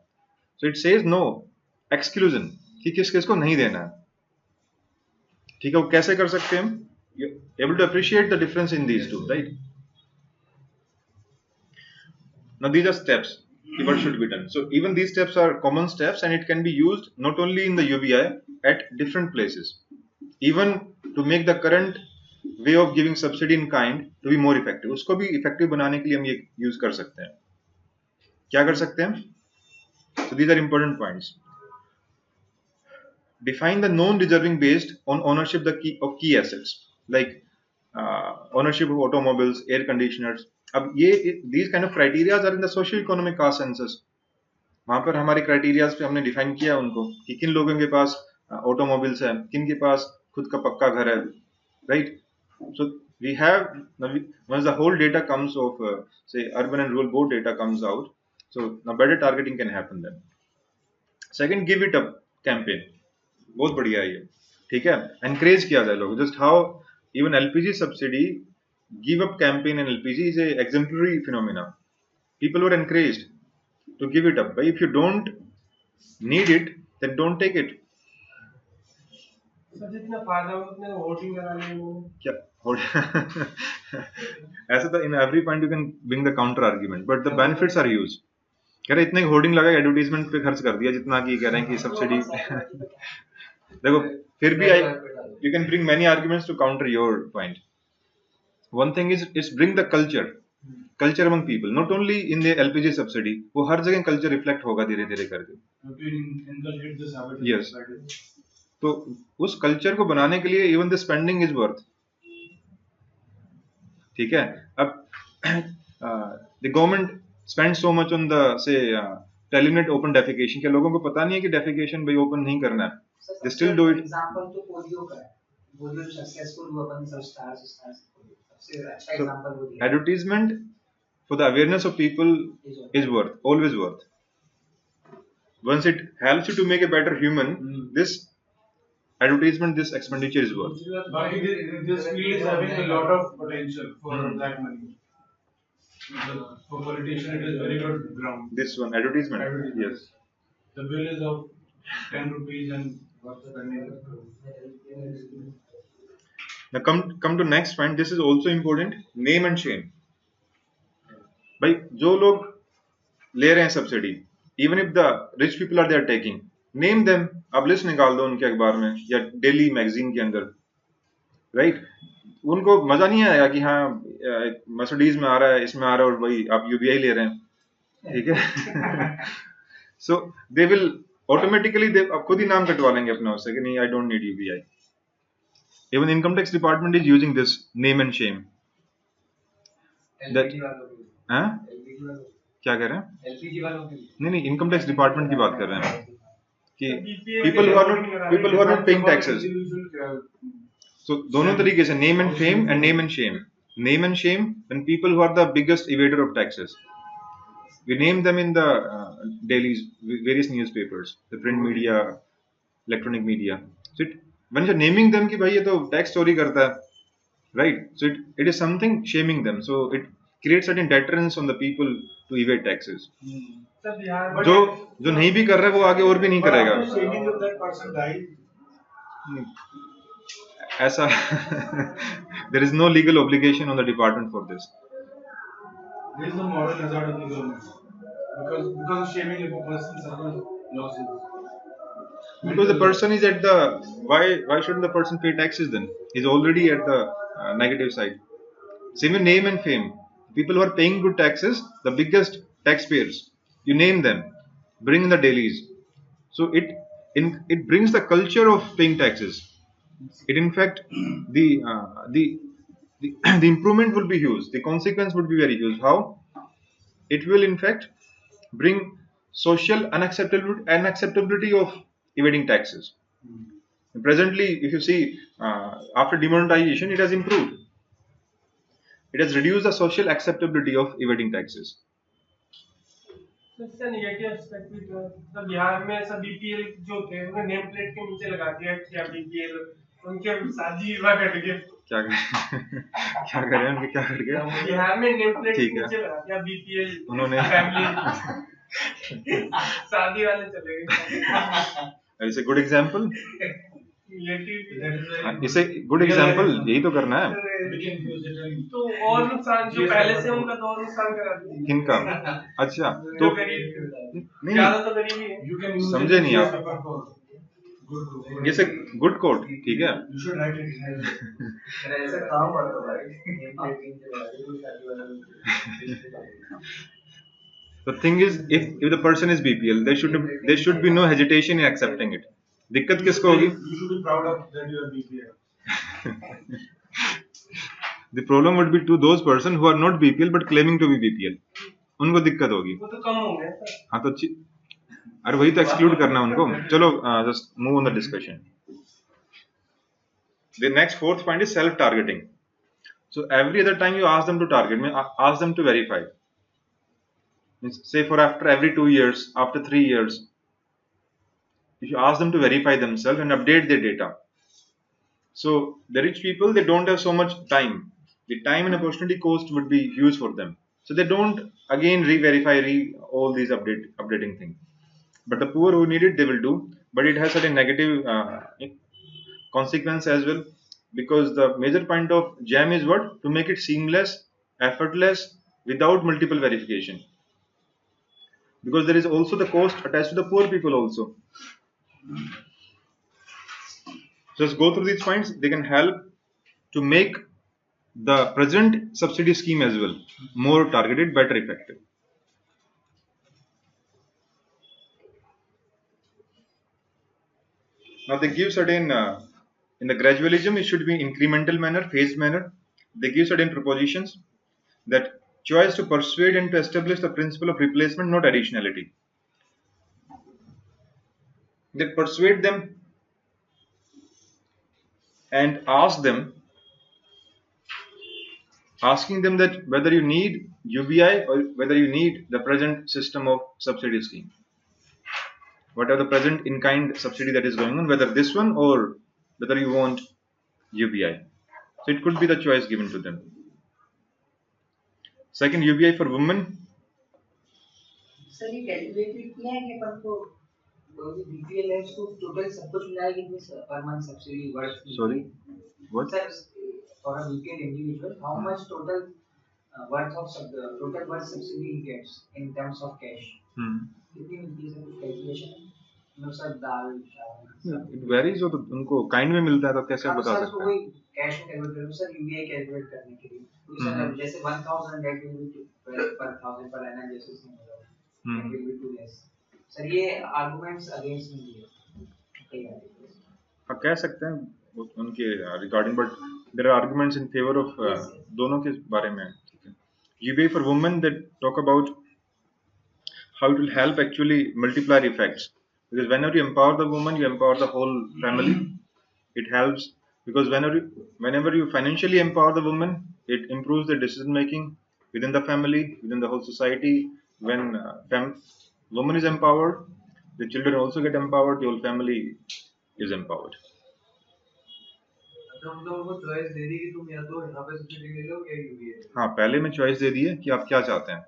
So it says no exclusion कि किस किस को नहीं देना है. ठीक है, वो कैसे कर सकते हैं हम? You're able to appreciate the difference in these two, right? Now these are steps, what should be done. So even these steps are common steps and it can be used not only in the UBI at different places, even to make the current way of giving subsidy in kind to be more effective. उसको भी effective बनाने के लिए हम ये use कर सकते हैं. क्या कर सकते हैं? So these are important points. Define the non-deserving based on ownership of key assets like ownership of automobiles, air conditioners. अब ये these kind of criteria are in the socio economic caste census. वहां पर हमारे criterias पे हमने define किया उनको कि किन लोगों के पास ऑटोमोबाइल्स है, किन के पास खुद का पक्का घर है, right? So we have once the whole data comes of say urban and rural both data comes out, so now better targeting can happen then. Second, give it up campaign, बहुत बढ़िया है ये, ठीक है? एनकरेज किया जाए लोग, just how even LPG subsidy give up campaign in LPG is a exemplary phenomena. People were encouraged to give it up. But if you don't need it, then don't take it. Sir जितना फायदा हो उतने voting कराने वो क्या ऐसा तो in every point you can bring the counter argument, but the benefits are used. कह रहे इतने होर्डिंग लगा एडवर्टाइजमेंट पे खर्च कर दिया जितना कि कह रहे हैं कि सब्सिडी देखो फिर भी you can bring many arguments to counter your point. One thing is bring the culture culture among people, not only in the LPG subsidy, वो हर जगह culture reflect होगा धीरे धीरे करके. Yes. तो उस culture को बनाने के लिए even the spending is worth. ठीक है. अब the government spends so much on the say to eliminate open defecation, क्या लोगों को पता नहीं है कि defecation भाई open नहीं करना है. They still do it. Example तो पोलियो का है. पोलियो successful हुआ अपन सब stars सबसे अच्छा example वो दिया. Advertisement for the awareness of people is worth, always worth. Once it helps you to make a better human, this advertisement, this expenditure is worth. But this field is having a lot of potential for that money. For politician, it is very good ground. This one, advertisement. Yes. The bill is of 10 rupees and what's the penny? Now come to next point. This is also important. Name and shame. भाई जो लोग ले रहे हैं subsidy, even if the rich people are there taking, name them. अब list निकाल दो उनके अखबार में या डेली मैगजीन के अंदर, राइट? उनको मजा नहीं आएगा कि हाँ मर्सिडीज में आ रहा है, इसमें आ रहा है और भाई आप यूबीआई ले रहे हैं, ठीक है? सो दे विल ऑटोमेटिकली आप खुद ही नाम कटवा लेंगे अपने उससे कि नहीं, I don't need UBI. Even income tax department is using this name and Shem. हाँ क्या कह रहे हैं? एलपीजी वालों के लिए नहीं, इनकम टैक्स डिपार्टमेंट की बात कर रहे हैं कि people who are not paying taxes. So दोनों तरीके से name and fame and name and shame. Name and shame when people who are the biggest evader of taxes, we name them in the dailies, various newspapers, the print media, electronic media. So when you're naming them कि भाई ये तो tax चोरी करता है, right? So it is something shaming them. So it creates certain deterrence on the people to evade taxes. जो नहीं भी कर रहा है वो आगे और भी नहीं करेगा. ऐसा there is no legal obligation on the department for this. There is no moral hazard of the government because of shaming if a person suffers losses. Because the person is at the why shouldn't the person pay taxes then? He's already at the negative side. Same with name and fame. People who are paying good taxes, the biggest taxpayers, you name them, bring in the dailies. So it brings the culture of paying taxes. It in fact the improvement will be huge. The consequence would be very huge. How? It will in fact bring social unacceptability of evading taxes. Presently, if you see after demonetization, it has improved. It has reduced the social acceptability of evading taxes. इससे negative aspect भी तो है. बिहार में सब BPL जो थे उन्हें name plate के नीचे लगा दिया क्या बीपीएल, उनके शादी विवाह कट गए. क्या कर रहे हैं उनके, क्या कट गया? बिहार में नेम प्लेट के नीचे लगा दिया बीपीएल, उन्होंने फैमिली शादी वाले चले गए. ऐसे गुड एग्जांपल, इसे गुड एग्जांपल यही तो करना है. तो और नुकसान जो पहले से उनका तो और नुकसान करा दिया. किनका? अच्छा तो नहीं, ज्यादा तो गरीबी है. समझे नहीं आप? जैसे गुड कोट, ठीक है. ऐसे काम होता है. The thing is, if the person is BPL, there should be no hesitation in accepting it. दिक्कत किसको होगी? You should be proud of that you are BPL. The problem would be to those person who are not BPL but claiming to be BPL. उनको दिक्कत होगी. वो तो कम होंगे. हाँ तो अरे वही तो एक्सक्लूड करना उनको. चलो just move on the discussion. The next fourth point is self targeting. So every other time you ask them to target, ask them to verify. Say for after every 2 years, after 3 years, if you ask them to verify themselves and update their data. So the rich people, they don't have so much time. The time and opportunity cost would be huge for them. So they don't again re-verify all these updating things. But the poor who need it, they will do. But it has certain negative consequence as well. Because the major point of JAM is what? To make it seamless, effortless, without multiple verification. Because there is also the cost attached to the poor people also. So let's go through these points. They can help to make the present subsidy scheme as well, more targeted, better effective. Now they give certain, in the gradualism, it should be incremental manner, phased manner. They give certain propositions that choice to persuade and to establish the principle of replacement, not additionality. They persuade them and asking them that whether you need UBI or whether you need the present system of subsidy scheme. What are the present in-kind subsidy that is going on, whether this one or whether you want UBI. So it could be the choice given to them. Second, UBI for women. Sir ये calculated किया है कि अपन को BPL है उसको total सब कुछ मिला के कितने per month subsidy worth Sorry, what? Sir for a BPL individual how much total worth of total worth subsidy he gets in terms of cash कितनी मिलती है सर कुछ कैलकुलेशन मतलब सर दाल चावल It varies, और उनको काइंड में मिलता है तो कैसे बता सर सकते कोई हैं? कैश में कैलकुलेट करो सर यूबीआई कैलकुलेट करने के लिए सर जैसे 1000 डेट विल बी पर 1000 पर एनम जैसे इसमें होगा debt will be too less sir ये आर्गुमेंट्स अगेंस्ट में है हाँ कह सकते हैं उनके regarding, but there are arguments in favour of दोनों के बारे में. UBI for women, that talk about how it will help actually multiplier effects, because whenever you empower the woman, you empower the whole family. It helps because whenever you financially empower the woman, it improves the decision making within the family, within the whole society. When woman is empowered, the children also get empowered, the whole family is empowered. अच्छा मतलब उनको choice दे दी कि तुम या तो यहाँ पे subsidy ले लो या यूबीआई. हाँ पहले में चॉइस दे दी है कि आप क्या चाहते हैं.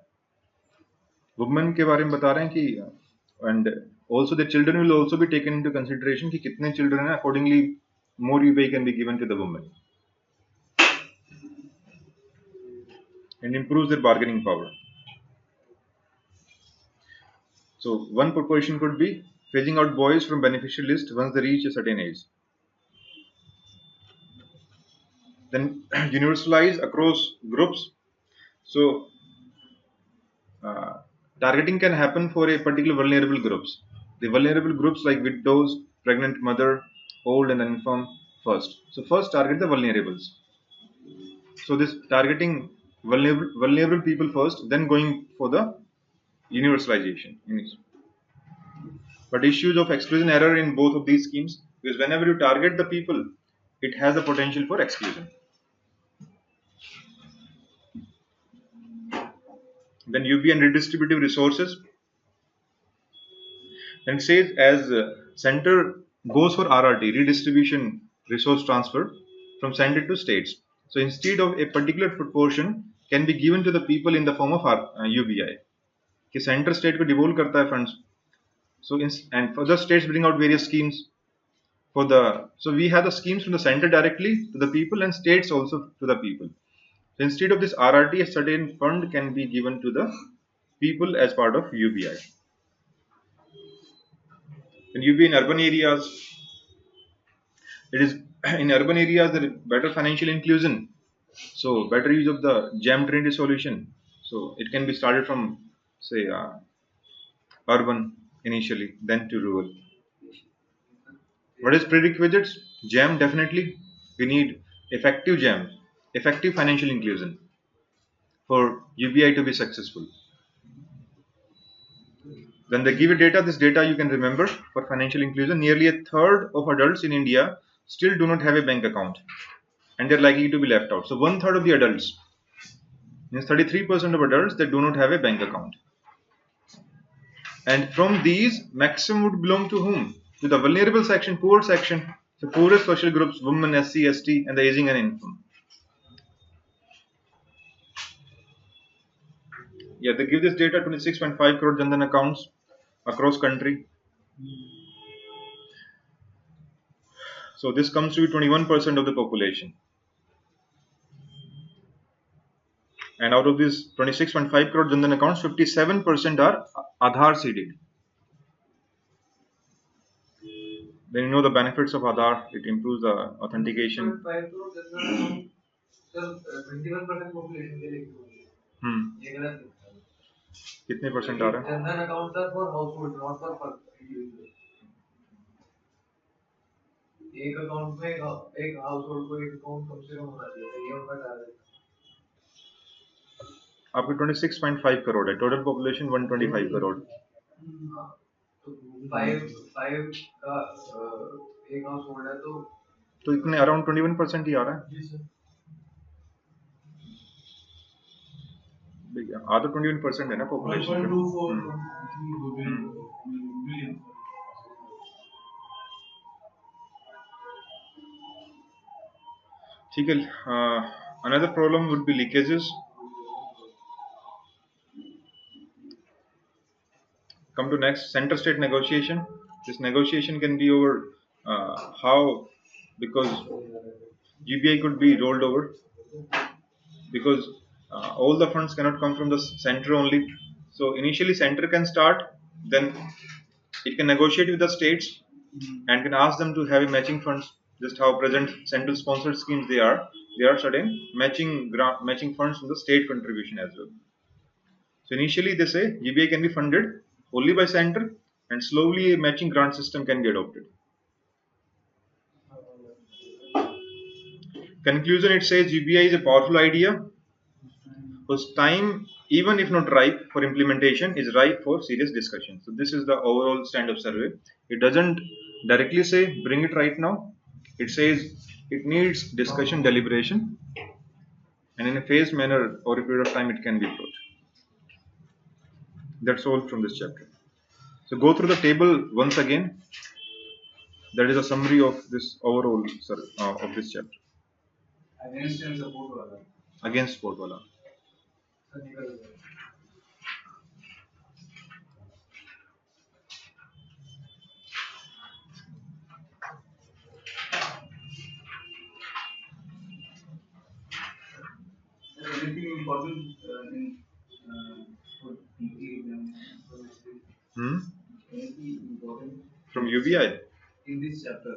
वुमेन के बारे में बता रहे हैं कि and also the children will also be taken into consideration कि कितने चिल्ड्रन हैं, accordingly more UBI can be given to the women and improves their bargaining power. So one proposition could be phasing out boys from beneficial list once they reach a certain age. Then universalize across groups. So targeting can happen for a particular vulnerable groups. The vulnerable groups like widows, pregnant mother, old and infirm first. So first target the vulnerables. So this targeting vulnerable people first, then going for the universalization. But issues of exclusion error in both of these schemes, because whenever you target the people, it has the potential for exclusion. Then UB and redistributive resources. Then it says as center goes for RRT, redistribution resource transfer from center to states. So instead of a particular proportion can be given to the people in the form of UBI. कि center state को devolve करता है funds. So and further states bring out various schemes for the. So we have the schemes from the center directly to the people and states also to the people. So instead of this RRT, a certain fund can be given to the people as part of UBI. In UBI in urban areas, it is in urban areas there is better financial inclusion. So better use of the jam trinity solution. So it can be started from say urban initially, then to rural. What is prerequisites? JAM, definitely. We need effective JAM, effective financial inclusion for UBI to be successful. Then they give you data. This data you can remember for financial inclusion. Nearly a third of adults in India still do not have a bank account and they're likely to be left out. So 1/3 of the adults, means 33% of adults that do not have a bank account. And from these, maximum would belong to whom? To the vulnerable section, poor section, the poorest social groups, women, SC, ST, and the aging and infirm. Yeah, they give this data, 26.5 crore Jan Dhan accounts across country. So this comes to be 21% of the population. And out of these 26.5 crore Jan Dhan accounts, 57% are Aadhaar seeded. Then you know the benefits of Aadhaar. It improves the authentication. 5 crore Jan Dhan account sir 21% population के लिए ये गलत है। कितने percent आ रहा है? General account sir for house hold not for individual. एक account में एक हाउस होल्ड को एक अकाउंट कम से कम होना चाहिए, ये उनका टारगेट। आपके 26.5 करोड़ है, टोटल पॉपुलेशन 125 करोड़। तो 5 का एक हाउस होल्ड है तो इतने अराउंड 21% ही आ रहा है। जी सर। आ तो 21% है ना पॉपुलेशन। 1.24 billion. ठीक है। Another problem would be leakages. Come to next, center state negotiation. This negotiation can be over how, because UBI could be rolled over, because all the funds cannot come from the center only. So initially center can start, then it can negotiate with the states and can ask them to have a matching funds, just how present central sponsored schemes they are certain matching funds from the state contribution as well. So initially they say UBI can be funded only by center, and slowly a matching grant system can be adopted. Conclusion, it says UBI is a powerful idea whose time, even if not ripe for implementation, is ripe for serious discussion. So this is the overall stand of survey. It doesn't directly say bring it right now. It says it needs discussion, deliberation, and in a phased manner over a period of time it can be brought. That's all from this chapter. So go through the table once again. That is a summary of this overall of this chapter. Against and support wala. Against support wala. Anything important in for PT exam? Anything important From UBI? in this chapter?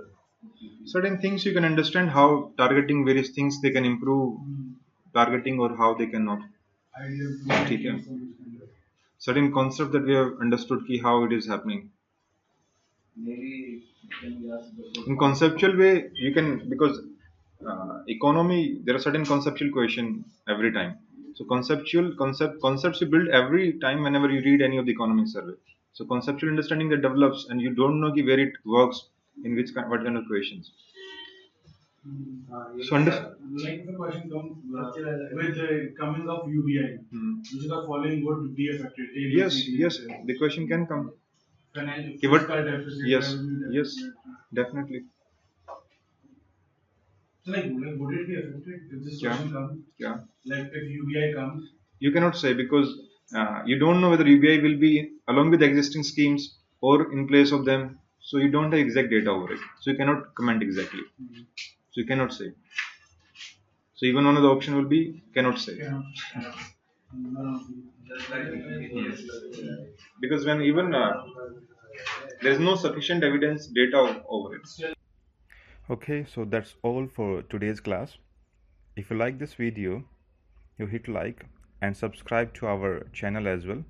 Certain things you can understand, how targeting various things they can improve targeting or how they cannot. Idea. Certain concept that we have understood ki how it is happening. Maybe can we ask the In conceptual way you can, because economy there are certain conceptual question every time. So concepts you build every time whenever you read any of the economic survey. So conceptual understanding that develops and you don't know ki where it works in what kind of questions. So like the question comes with the coming of UBI, which of the following would be affected? Yes, the question can come. Fiscal deficit. Yes, definitely. So like would it be affected if this question comes? Yeah. Like if UBI comes? You cannot say, because you don't know whether UBI will be along with existing schemes or in place of them. So you don't have exact data over it. So you cannot comment exactly. So you cannot say. So even one of the option will be cannot say. just like Because when even there is no sufficient evidence data over it. Okay, so that's all for today's class. If you like this video, you hit like and subscribe to our channel as well.